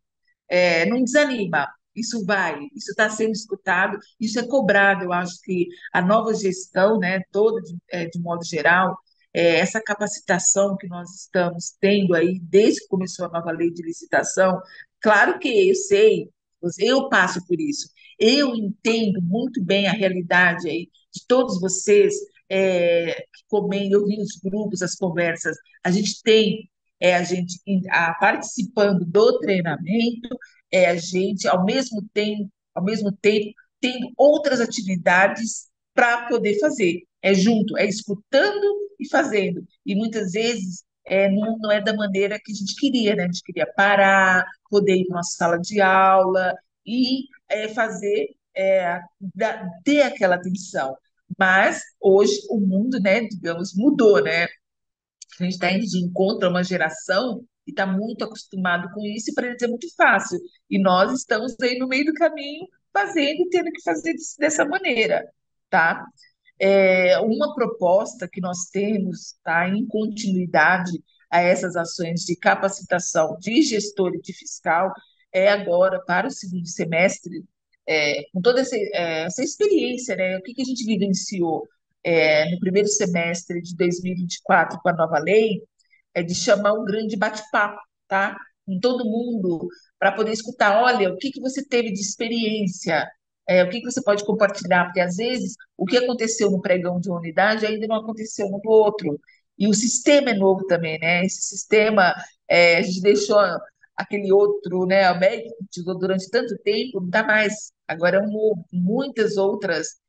não desanima. Isso vai, isso está sendo escutado, isso é cobrado. Eu acho que a nova gestão, né, toda de modo geral, essa capacitação que nós estamos tendo aí desde que começou a nova lei de licitação, claro que eu sei, eu passo por isso, eu entendo muito bem a realidade aí de todos vocês que comentam, eu vi os grupos, as conversas, a gente tem a gente participando do treinamento, a gente, ao mesmo tempo, tendo outras atividades para poder fazer. É junto, é escutando e fazendo. E muitas vezes não é da maneira que a gente queria, né? A gente queria parar, poder ir para uma sala de aula e fazer, ter aquela atenção. Mas hoje o mundo, né, digamos, mudou, né? A gente está indo de encontro a uma geração que está muito acostumado com isso, e para eles é muito fácil. E nós estamos aí no meio do caminho, fazendo e tendo que fazer dessa maneira, tá? Uma proposta que nós temos, tá, em continuidade a essas ações de capacitação de gestor e de fiscal, agora para o segundo semestre, com toda essa experiência, né? O que a gente vivenciou no primeiro semestre de 2024 com a nova lei, de chamar um grande bate-papo, tá? Com todo mundo, para poder escutar, olha, o que você teve de experiência, o que você pode compartilhar, porque às vezes o que aconteceu no pregão de uma unidade ainda não aconteceu no outro. E o sistema é novo também, né? Esse sistema, a gente deixou aquele outro, né? O médico que usou durante tanto tempo, não dá mais. Agora é um novo, muitas outras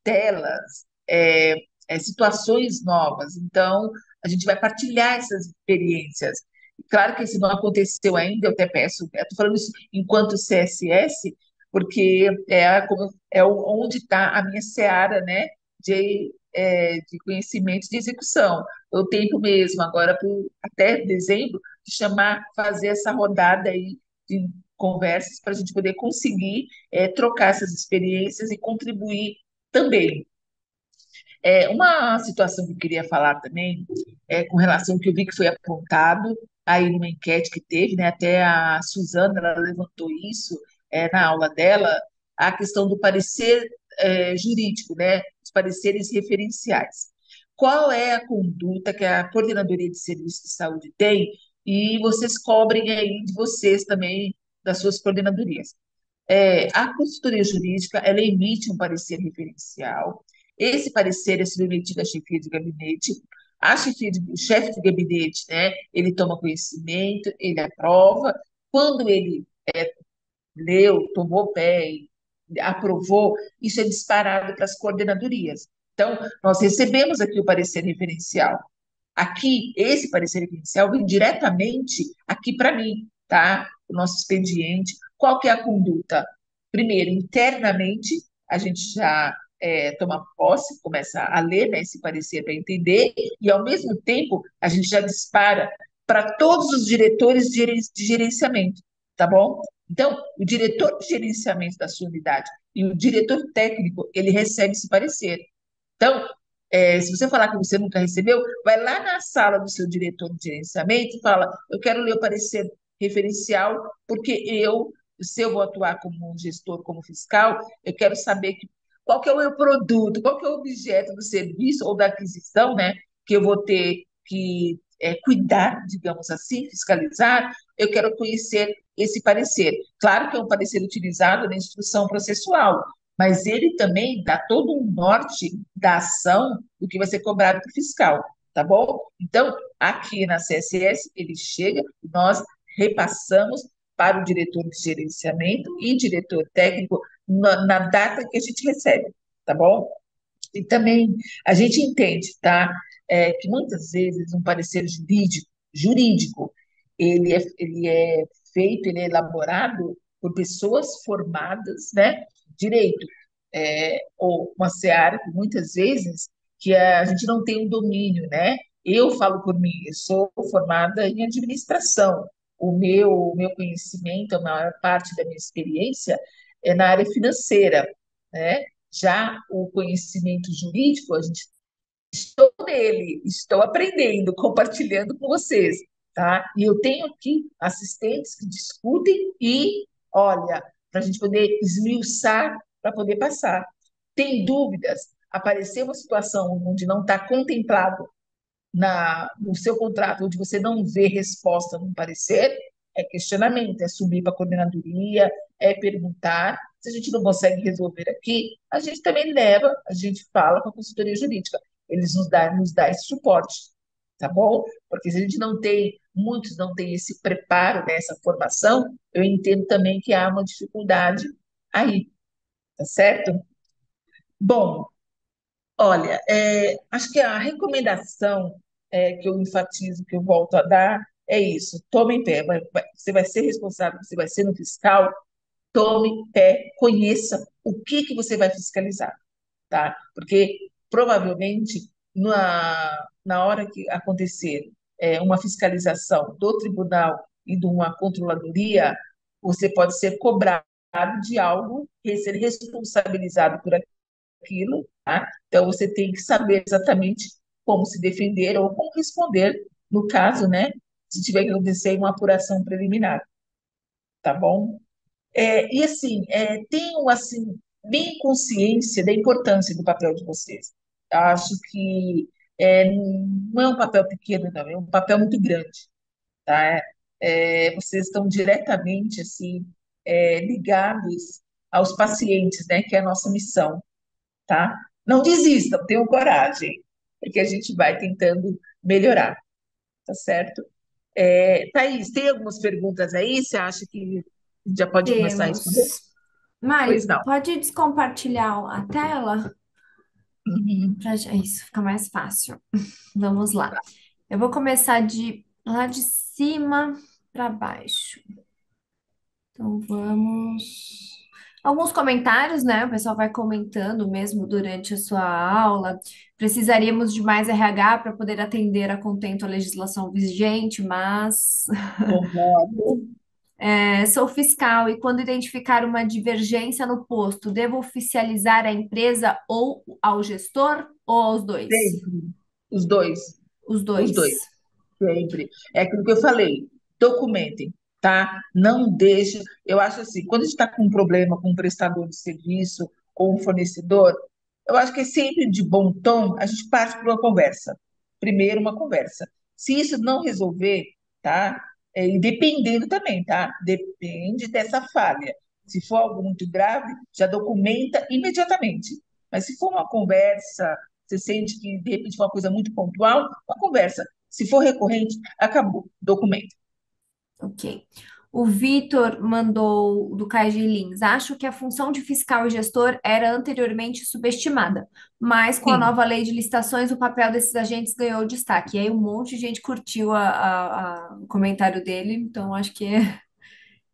telas, situações novas. Então, a gente vai partilhar essas experiências. Claro que se não aconteceu ainda, eu até peço, eu estou falando isso enquanto CSS, porque onde está a minha seara, né, de conhecimento de execução. Eu tento mesmo, agora, até dezembro, de fazer essa rodada aí de conversas para a gente poder conseguir trocar essas experiências e contribuir também. Uma situação que eu queria falar também com relação ao que eu vi que foi apontado aí numa enquete que teve, né, até a Suzana ela levantou isso na aula dela, a questão do parecer jurídico, né, os pareceres referenciais. Qual é a conduta que a Coordenadoria de Serviços de Saúde tem e vocês cobrem aí de vocês também, das suas coordenadorias? A consultoria jurídica, ela emite um parecer referencial. Esse parecer é submetido à chefia de gabinete. O chefe de gabinete, né, ele toma conhecimento, ele aprova. Quando ele leu, tomou pé e aprovou, isso é disparado para as coordenadorias. Então, nós recebemos aqui o parecer referencial. Aqui, esse parecer referencial vem diretamente aqui para mim, tá? O nosso expediente. Qual que é a conduta? Primeiro, internamente, a gente já toma posse, começa a ler, né, esse parecer para entender, e, ao mesmo tempo, a gente já dispara para todos os diretores de gerenciamento, tá bom? Então, o diretor de gerenciamento da sua unidade e o diretor técnico, ele recebe esse parecer. Então, se você falar que você nunca recebeu, vai lá na sala do seu diretor de gerenciamento e fala: eu quero ler o parecer referencial, porque se eu vou atuar como um gestor, como fiscal, eu quero saber qual que é o meu produto, qual que é o objeto do serviço ou da aquisição, né, que eu vou ter que cuidar, digamos assim, fiscalizar. Eu quero conhecer esse parecer. Claro que é um parecer utilizado na instrução processual, mas ele também dá todo um norte da ação do que vai ser cobrado para o fiscal, tá bom? Então, aqui na CSS, ele chega, nós repassamos para o diretor de gerenciamento e diretor técnico na data que a gente recebe, tá bom? E também a gente entende, tá? que muitas vezes um parecer jurídico ele é feito, ele é elaborado por pessoas formadas, né, direito, ou uma seara que muitas vezes que a gente não tem um domínio, né? Eu falo por mim, eu sou formada em administração. O meu conhecimento, a maior parte da minha experiência é na área financeira, né? Já o conhecimento jurídico, a gente estou nele, estou aprendendo, compartilhando com vocês, tá? E eu tenho aqui assistentes que discutem e, olha, para a gente poder esmiuçar, para poder passar. Tem dúvidas? Apareceu uma situação onde não está contemplado no seu contrato, onde você não vê resposta no parecer, é questionamento, é subir para a coordenadoria, é perguntar. Se a gente não consegue resolver aqui, a gente também leva, a gente fala com a consultoria jurídica. Eles nos dá esse suporte, tá bom? Porque se a gente não tem, muitos não têm esse preparo, né, essa formação, eu entendo também que há uma dificuldade aí, tá certo? Bom, olha, acho que a recomendação que eu enfatizo, que eu volto a dar, é isso: tome pé. Você vai ser responsável, você vai ser no fiscal, tome pé, conheça o que você vai fiscalizar, tá? Porque provavelmente na hora que acontecer uma fiscalização do tribunal e de uma controladoria, você pode ser cobrado de algo e ser responsabilizado por aquilo, tá? Então você tem que saber exatamente como se defender ou como responder no caso, né? Se tiver que acontecer uma apuração preliminar, tá bom? E assim, tenham assim bem consciência da importância do papel de vocês. Eu acho que não é um papel pequeno, não, é um papel muito grande, tá? Vocês estão diretamente assim ligados aos pacientes, né? Que é a nossa missão, tá? Não desistam, tenham coragem, porque a gente vai tentando melhorar, tá certo? Thaís, tem algumas perguntas aí? Você acha que já pode começar a responder? Temos. Mari, Pois não. pode descompartilhar a tela? Uhum. Isso, fica mais fácil. Vamos lá. Eu vou começar de lá de cima para baixo. Então vamos. Alguns comentários, né? O pessoal vai comentando mesmo durante a sua aula. Precisaríamos de mais RH para poder atender a contento a legislação vigente, mas Concordo. sou fiscal e quando identificar uma divergência no posto, devo oficializar a empresa ou ao gestor ou aos dois? Sempre. Os dois. Os Os dois. dois. Sempre. É aquilo que eu falei. Documentem, tá? Não deixe. Eu acho assim, quando a gente está com um problema com um prestador de serviço ou um fornecedor, eu acho que é sempre de bom tom a gente parte para uma conversa. Primeiro, uma conversa. Se isso não resolver, tá? E dependendo também, tá? Depende dessa falha. Se for algo muito grave, já documenta imediatamente. Mas se for uma conversa, você sente que de repente foi uma coisa muito pontual, uma conversa. Se for recorrente, acabou, documento. Ok. O Vitor mandou do KG Lins. Acho que a função de fiscal e gestor era anteriormente subestimada, mas com a Sim. nova lei de licitações, o papel desses agentes ganhou destaque. E aí um monte de gente curtiu o comentário dele, então acho que é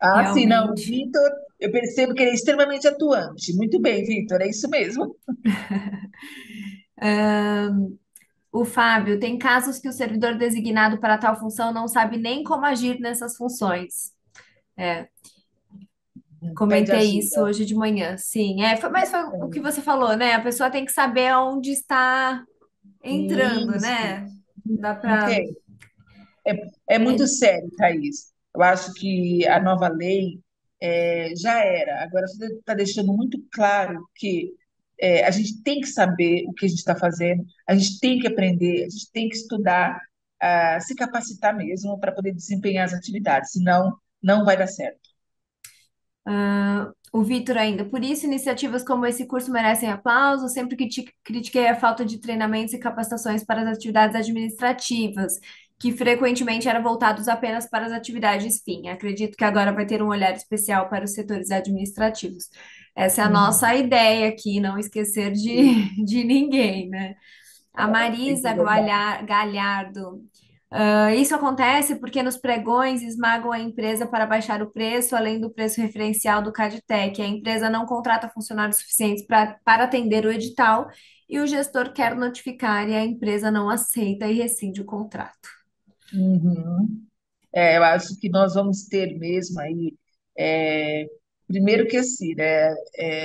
Ah, sim, não, o realmente. Vitor, eu percebo que ele é extremamente atuante. Muito bem, Vitor, é isso mesmo. O Fábio, tem casos que o servidor designado para tal função não sabe nem como agir nessas funções. É, Pede comentei isso ajuda. hoje de manhã. Sim, mas foi o que você falou, né? A pessoa tem que saber onde está entrando, Isso. né? Dá para. Tem. É muito sério, Thaís. Eu acho que a nova lei já era. Agora você está deixando muito claro que a gente tem que saber o que a gente está fazendo, a gente tem que aprender, a gente tem que estudar, se capacitar mesmo para poder desempenhar as atividades, senão não vai dar certo. O Vitor ainda. Por isso, iniciativas como esse curso merecem aplauso. Sempre critiquei a falta de treinamentos e capacitações para as atividades administrativas, que frequentemente eram voltados apenas para as atividades fim. Acredito que agora vai ter um olhar especial para os setores administrativos. Essa é a Uhum. nossa ideia aqui, não esquecer Sim. de ninguém, né? A Marisa Galhardo. Isso acontece porque nos pregões esmagam a empresa para baixar o preço, além do preço referencial do Cadtech. A empresa não contrata funcionários suficientes para atender o edital e o gestor quer notificar e a empresa não aceita e rescinde o contrato. Uhum. Eu acho que nós vamos ter mesmo aí, é, primeiro que assim, né,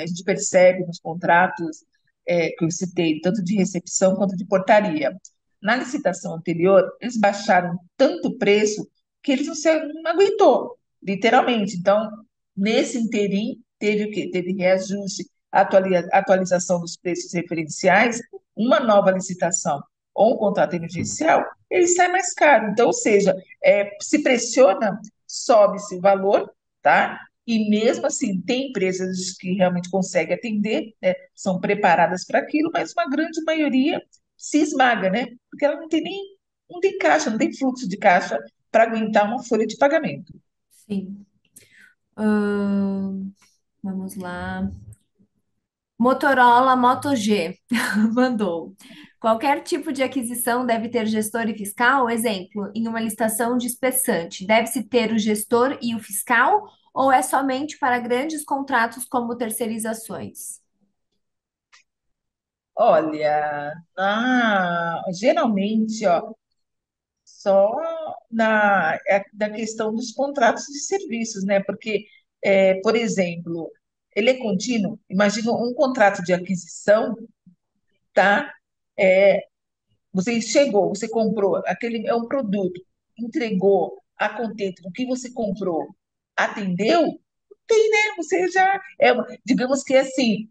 a gente percebe nos contratos que eu citei, tanto de recepção quanto de portaria. Na licitação anterior, eles baixaram tanto o preço que eles não aguentou, literalmente. Então, nesse interim, teve o quê? Teve reajuste, atualização dos preços referenciais, uma nova licitação ou um contrato emergencial, ele sai mais caro. Então, ou seja, se pressiona, sobe-se o valor, tá? E mesmo assim, tem empresas que realmente conseguem atender, né? São preparadas para aquilo, mas uma grande maioria se esmaga, né? Porque ela não tem caixa, não tem fluxo de caixa para aguentar uma folha de pagamento. Sim. Vamos lá. Motorola Moto G mandou. Qualquer tipo de aquisição deve ter gestor e fiscal? Exemplo, em uma licitação de espessante, deve-se ter o gestor e o fiscal? Ou é somente para grandes contratos como terceirizações? Olha, geralmente, ó, só da questão dos contratos de serviços, né? Porque, por exemplo, ele é contínuo. Imagina um contrato de aquisição, tá? Você chegou, você comprou, aquele é um produto, entregou a contento do que você comprou, atendeu, tem, né? Você já digamos que é assim,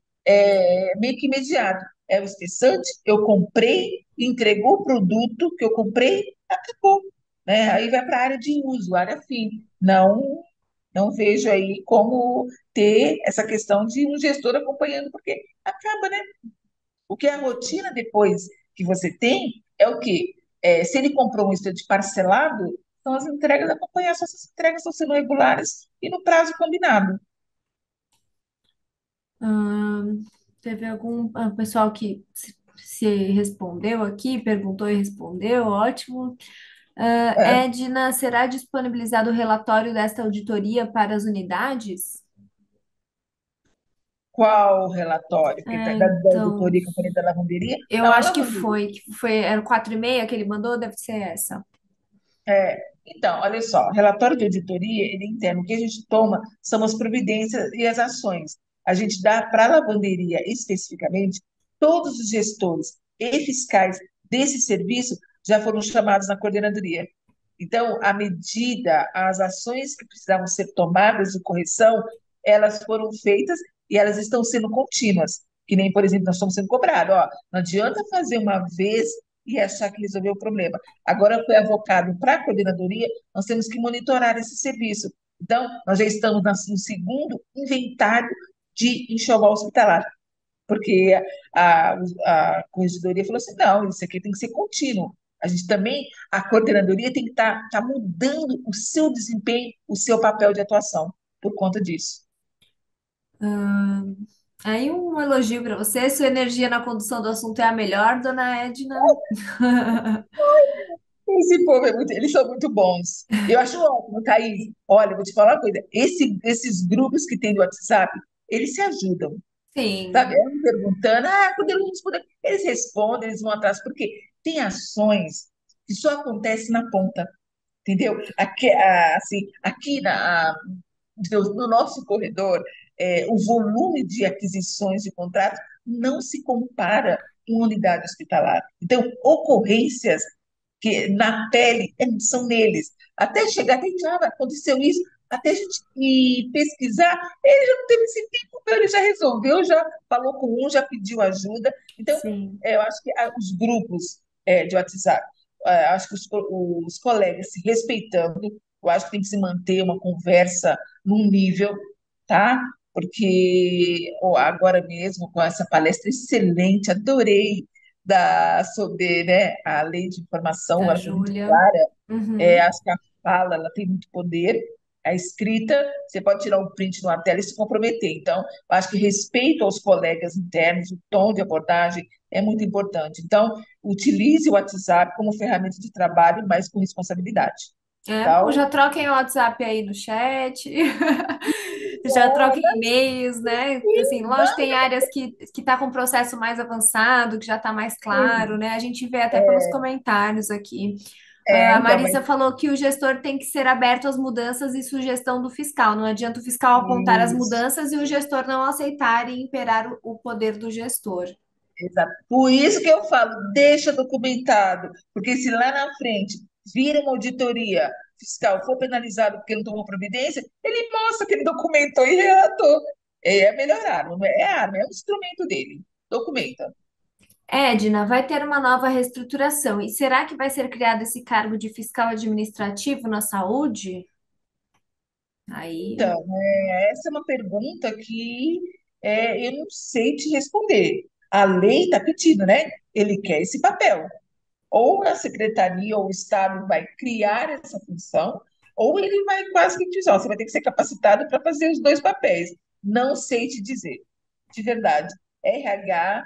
meio que imediato. É o espessante, eu comprei, entregou o produto que eu comprei, acabou, né? Aí vai para a área de uso, área fim. Não vejo aí como ter essa questão de um gestor acompanhando, porque acaba, né? O que é a rotina depois que você tem é o quê? Se ele comprou um estante parcelado, são as entregas acompanhadas, essas entregas estão sendo regulares e no prazo combinado. Ahn, Teve algum pessoal que se respondeu aqui, perguntou e respondeu, ótimo. É, Edna, será disponibilizado o relatório desta auditoria para as unidades? qual o relatório? Que da Então, auditoria que eu falei da lavanderia? eu Não, a acho lavanderia. que foi, era o 4,5 que ele mandou, deve ser essa. Então, olha só, relatório de auditoria, ele entende o que a gente toma são as providências e as ações. A gente dá para a lavanderia, especificamente, todos os gestores e fiscais desse serviço já foram chamados na coordenadoria. Então, a medida, as ações que precisavam ser tomadas de correção, elas foram feitas e elas estão sendo contínuas. Que nem, por exemplo, nós estamos sendo cobrados. Ó, não adianta fazer uma vez e achar que resolveu o problema. Agora foi avocado para a coordenadoria, nós temos que monitorar esse serviço. Então, nós já estamos no segundo inventário de enxoval hospitalar, porque a corregedoria falou assim, não, isso aqui tem que ser contínuo. A gente também, a coordenadoria tem que estar mudando o seu desempenho, o seu papel de atuação por conta disso. Aí um elogio para você, sua energia na condução do assunto é a melhor, dona Edna. Esse povo eles são muito bons. Eu acho ótimo, Thaís. Olha, eu vou te falar uma coisa. Esses grupos que tem do WhatsApp, eles se ajudam. Sabe? Sim, Ela me perguntando, quando eu não responder, eles respondem, eles vão atrás, porque tem ações que só acontecem na ponta, entendeu? Aqui no nosso corredor, o volume de aquisições de contratos não se compara com unidade hospitalar. Então, ocorrências que na pele são neles. Até chegar, até já aconteceu isso, até a gente ir pesquisar, ele já não teve esse tempo, ele já resolveu, já falou com um, já pediu ajuda. Então, sim. eu acho que os grupos de WhatsApp, acho que os colegas se respeitando, eu acho que tem que se manter uma conversa num nível, tá? Porque agora mesmo, com essa palestra excelente, adorei sobre, né, a lei de informação, Da ela foi muito Júlia. clara, Uhum. acho que a fala ela tem muito poder, A escrita, você pode tirar um print numa tela e se comprometer. Então, eu acho que respeito aos colegas internos, o tom de abordagem é muito importante. Então, utilize o WhatsApp como ferramenta de trabalho, mas com responsabilidade. É bom, Tá? já troquem o WhatsApp aí no chat, já troquem e-mails, né? Assim, lógico, tem áreas que tá com o processo mais avançado, que já está mais claro, né? A gente vê até pelos comentários aqui. A Então, mas Marisa falou que o gestor tem que ser aberto às mudanças e sugestão do fiscal. Não adianta o fiscal apontar as isso. mudanças e o gestor não aceitar e imperar o poder do gestor. Exato. Por isso que eu falo, deixa documentado, porque se lá na frente vira uma auditoria fiscal, for penalizado porque não tomou providência, ele mostra que ele documentou e relatou. É melhorar, não é arma, é um instrumento dele. Documenta. Edna, vai ter uma nova reestruturação. E será que vai ser criado esse cargo de fiscal administrativo na saúde? Aí, Então, essa é uma pergunta que eu não sei te responder. A lei está pedindo, né? Ele quer esse papel. Ou a secretaria ou o Estado vai criar essa função, ou ele vai quase que dizer, ó, você vai ter que ser capacitado para fazer os dois papéis. Não sei te dizer, de verdade. RH,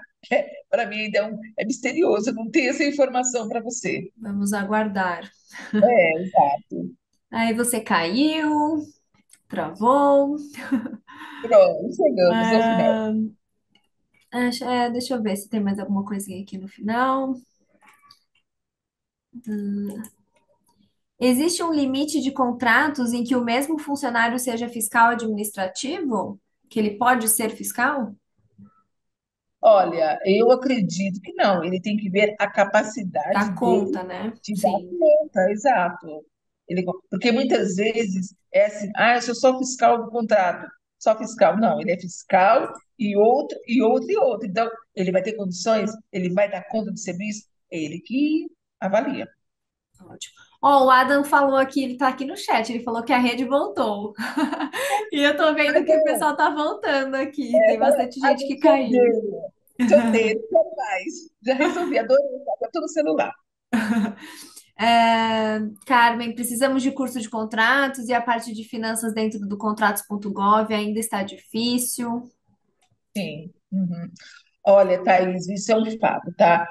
para mim ainda é misterioso, eu não tenho essa informação para você. vamos aguardar. Exato. Aí você caiu, travou. Pronto, chegamos ao final. Ah, deixa eu ver se tem mais alguma coisinha aqui no final. Existe um limite de contratos em que o mesmo funcionário seja fiscal administrativo? Que ele pode ser fiscal? Olha, eu acredito que não, ele tem que ver a capacidade Dá dele conta, né? de dar Sim. conta, exato. Porque muitas vezes é assim, eu sou só fiscal do contrato, só fiscal. Não, ele é fiscal e outro, e outro, e outro. Então, ele vai ter condições, ele vai dar conta do serviço, é ele que avalia. Ótimo. Ó, o Adam falou aqui, ele tá aqui no chat, ele falou que a rede voltou. E eu tô vendo que o pessoal tá voltando aqui. Tem bastante gente que caiu. Te odeio, não quero mais. Já resolvi, adorei, tá tudo no celular. Carmen, precisamos de curso de contratos e a parte de finanças dentro do contratos.gov ainda está difícil. Sim. Uhum. Olha, Thaís, isso é um fato, tá?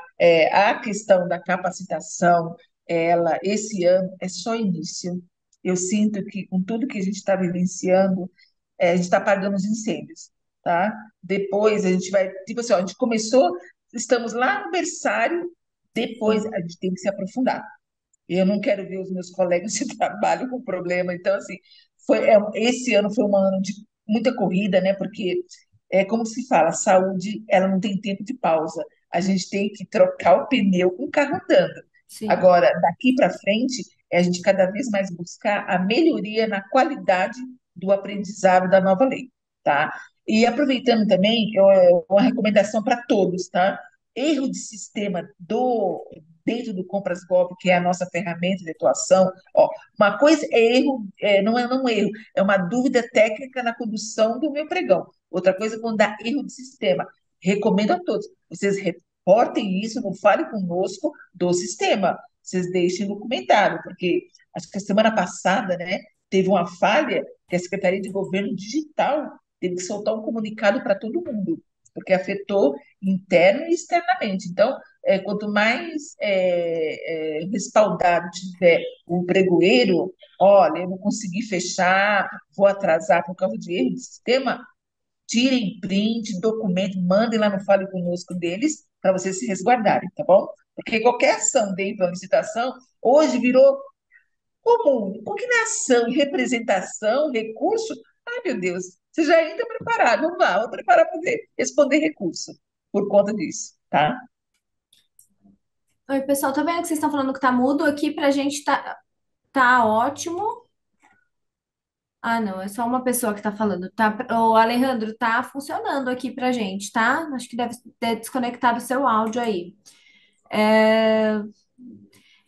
A questão da capacitação, esse ano é só início. Eu sinto que com tudo que a gente está vivenciando, a gente está apagando os incêndios, tá? Depois a gente vai, tipo assim, ó, a gente começou, estamos lá no berçário, depois Sim, a gente tem que se aprofundar. Eu não quero ver os meus colegas de trabalho com problema. Então, assim, esse ano foi um ano de muita corrida, né? Porque, como se fala, a saúde, ela não tem tempo de pausa. A gente tem que trocar o pneu com o carro andando. sim. Agora, daqui para frente, é a gente cada vez mais buscar a melhoria na qualidade do aprendizado da nova lei, tá? E aproveitando também, uma recomendação para todos, tá? Erro de sistema dentro do Compras Golpe, que é a nossa ferramenta de atuação. Ó, uma coisa é erro, não é um erro, é uma dúvida técnica na condução do meu pregão. Outra coisa é quando dá erro de sistema. Recomendo a todos, vocês reportem isso, não fale conosco do sistema, vocês deixem no comentário, porque acho que a semana passada, né, teve uma falha que a Secretaria de Governo Digital teve que soltar um comunicado para todo mundo, porque afetou interno e externamente. Então, quanto mais respaldado tiver o pregoeiro, olha, eu não consegui fechar, vou atrasar por causa de erro de sistema, tirem print, documento, mandem lá no Fale Conosco deles, para vocês se resguardarem, tá bom? Porque qualquer ação dentro da licitação, hoje virou comum. Combinação, representação, recurso, ai meu Deus, você já entra preparado, vamos lá, vou preparar para responder recurso por conta disso, tá? Oi, pessoal, tô vendo que vocês estão falando que tá mudo aqui pra gente tá ótimo. Ah, não, é só uma pessoa que tá falando. Tá, o Alejandro tá funcionando aqui pra gente, tá? Acho que deve ter desconectado o seu áudio aí. É,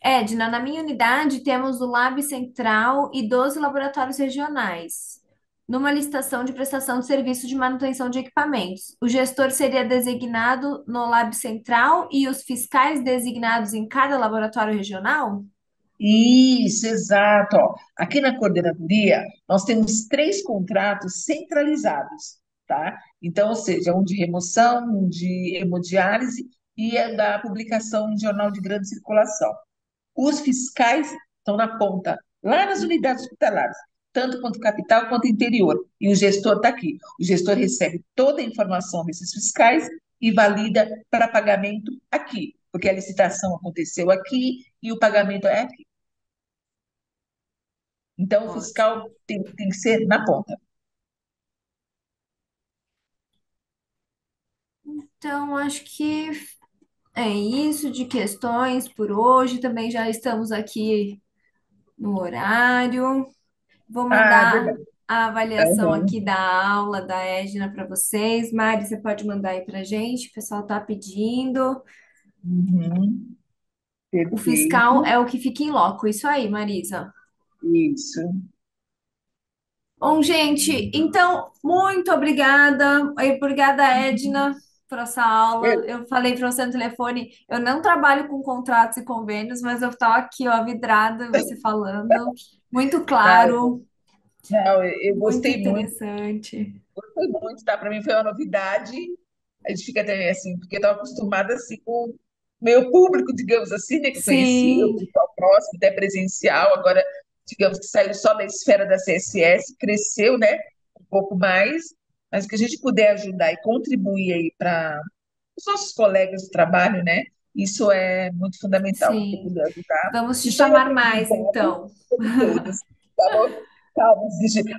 Edna, na minha unidade temos o Lab Central e 12 laboratórios regionais, numa licitação de prestação de serviço de manutenção de equipamentos. O gestor seria designado no Lab Central e os fiscais designados em cada laboratório regional? Isso, exato. Ó. Aqui na coordenadoria, nós temos três contratos centralizados, tá? Então, ou seja, um de remoção, um de hemodiálise e é da publicação em jornal de grande circulação. Os fiscais estão na ponta, lá nas unidades hospitalares, tanto quanto capital quanto interior. E o gestor está aqui. O gestor recebe toda a informação desses fiscais e valida para pagamento aqui, porque a licitação aconteceu aqui e o pagamento é aqui. Então, o Ótimo. fiscal tem que ser na ponta. Então, acho que é isso de questões por hoje. Também já estamos aqui no horário. Vou Ah, mandar verdade. a avaliação Aham. aqui da aula da Edna para vocês. Mari, você pode mandar aí para gente. O pessoal está pedindo. Uhum. O fiscal Perfeito. é o que fica em loco. Isso aí, Marisa. Isso. Bom, gente, então, muito obrigada. E obrigada, Edna, por essa aula. Eu, Eu falei para você no telefone, eu não trabalho com contratos e convênios, mas eu estava aqui, ó, vidrada, em você falando. Muito não, claro, não, eu muito gostei muito. interessante. Foi muito, tá? Para mim foi uma novidade. A gente fica até assim, porque eu estava acostumada assim com o meu público, digamos assim, né, que eu conhecia, o Sim, pessoal próximo, até presencial, agora, digamos que saiu só da esfera da CSS, cresceu, né, um pouco mais, mas que a gente puder ajudar e contribuir aí para os nossos colegas de trabalho, né, isso é muito fundamental, porque sim. puder ajudar. Vamos te E foi chamar mais, aprendizado então. como todos, tá bom? Calma,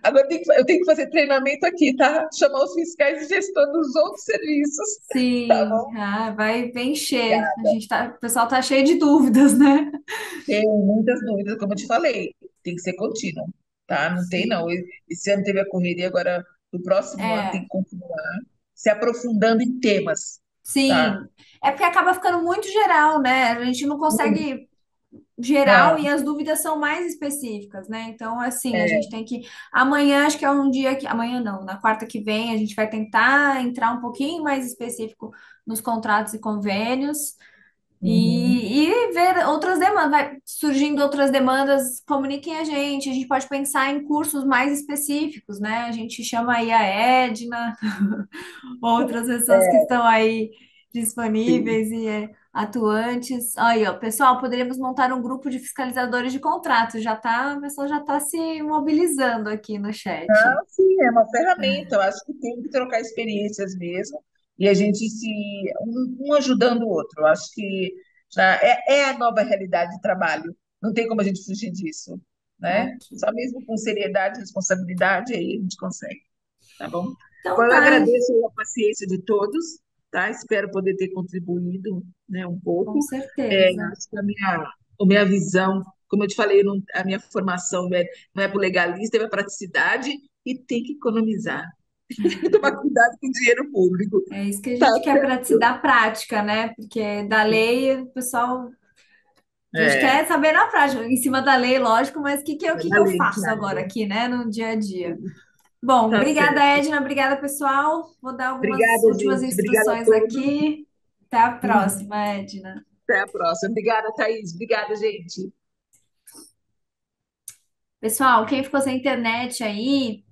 agora eu tenho que fazer treinamento aqui, tá? Chamar os fiscais e gestor dos outros serviços, tá Sim, bom? ah, vai encher. A Obrigada. gente tá, o pessoal tá cheio de dúvidas, né? Tenho muitas dúvidas, como eu te falei, tem que ser contínuo, tá? Não tem não. Sim. Esse ano teve a correria, agora no próximo ano tem É. que continuar se aprofundando em temas, tá? Sim, é porque acaba ficando muito geral, né? A gente não Muito. consegue geral e Não, as dúvidas são mais específicas, né? Então, assim, a é, gente tem que. Amanhã, acho que é um dia que. Amanhã não, na quarta que vem, a gente vai tentar entrar um pouquinho mais específico nos contratos e convênios uhum, e ver outras demandas. Vai surgindo outras demandas, comuniquem a gente pode pensar em cursos mais específicos, né? A gente chama aí a Edna outras pessoas que é, estão aí sim. disponíveis e atuantes. Aí, ó, pessoal, poderíamos montar um grupo de fiscalizadores de contratos. Já tá, a pessoa já está se mobilizando aqui no chat. Não, sim, é uma ferramenta. Eu acho que tem que trocar experiências mesmo e a gente um ajudando o outro. Eu acho que já é a nova realidade de trabalho. Não tem como a gente fugir disso, né? Ok. Só mesmo com seriedade e responsabilidade aí a gente consegue, tá bom? Bom, Então eu tá, agradeço a paciência de todos, tá? Espero poder ter contribuído, né, um com pouco. certeza. Acho que a minha visão, como eu te falei, a minha formação não é para o legalista, é para praticidade e tem que economizar. Tem que tomar cuidado com o dinheiro público. É isso que a Tá gente quer para se certo? dar prática, né? Porque da lei, o pessoal, a gente É, quer saber na prática, em cima da lei, lógico, mas o é que na que eu lei, faço agora claro. aqui, né, no dia a dia? Bom, Tá obrigada, certo. Edna. Obrigada, pessoal. Vou dar algumas Obrigada, últimas gente. Obrigada a instruções todos. aqui. Até a Uhum. próxima, Edna. Até a próxima. Obrigada, Thaís. Obrigada, gente. Pessoal, quem ficou sem internet aí,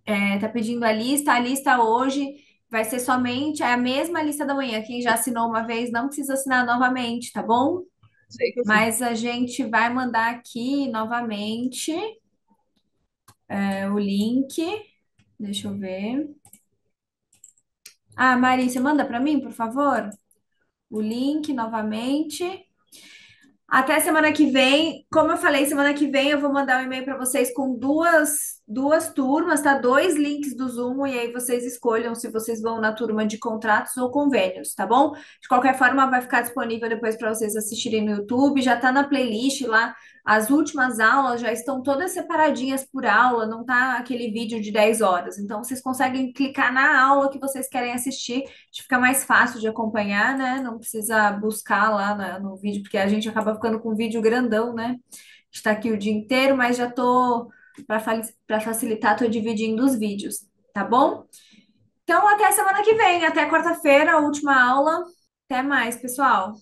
tá pedindo a lista. A lista hoje vai ser somente a mesma lista da manhã. Quem já assinou uma vez não precisa assinar novamente, tá bom? Sei que eu fiz. Mas a gente vai mandar aqui novamente o link. Deixa eu ver. Ah, Mari, você manda para mim, por favor? O link novamente. Até semana que vem. Como eu falei, semana que vem eu vou mandar um e-mail para vocês com duas turmas, tá? Dois links do Zoom, e aí vocês escolham se vocês vão na turma de contratos ou convênios, tá bom? De qualquer forma, vai ficar disponível depois para vocês assistirem no YouTube. Já tá na playlist lá. As últimas aulas já estão todas separadinhas por aula, não tá aquele vídeo de 10 horas. Então, vocês conseguem clicar na aula que vocês querem assistir fica mais fácil de acompanhar, né? Não precisa buscar lá no vídeo, porque a gente acaba ficando com um vídeo grandão, né? Está aqui o dia inteiro, mas já tô para facilitar, tô dividindo os vídeos, tá bom? Então, até semana que vem, até quarta-feira, a última aula. Até mais, pessoal.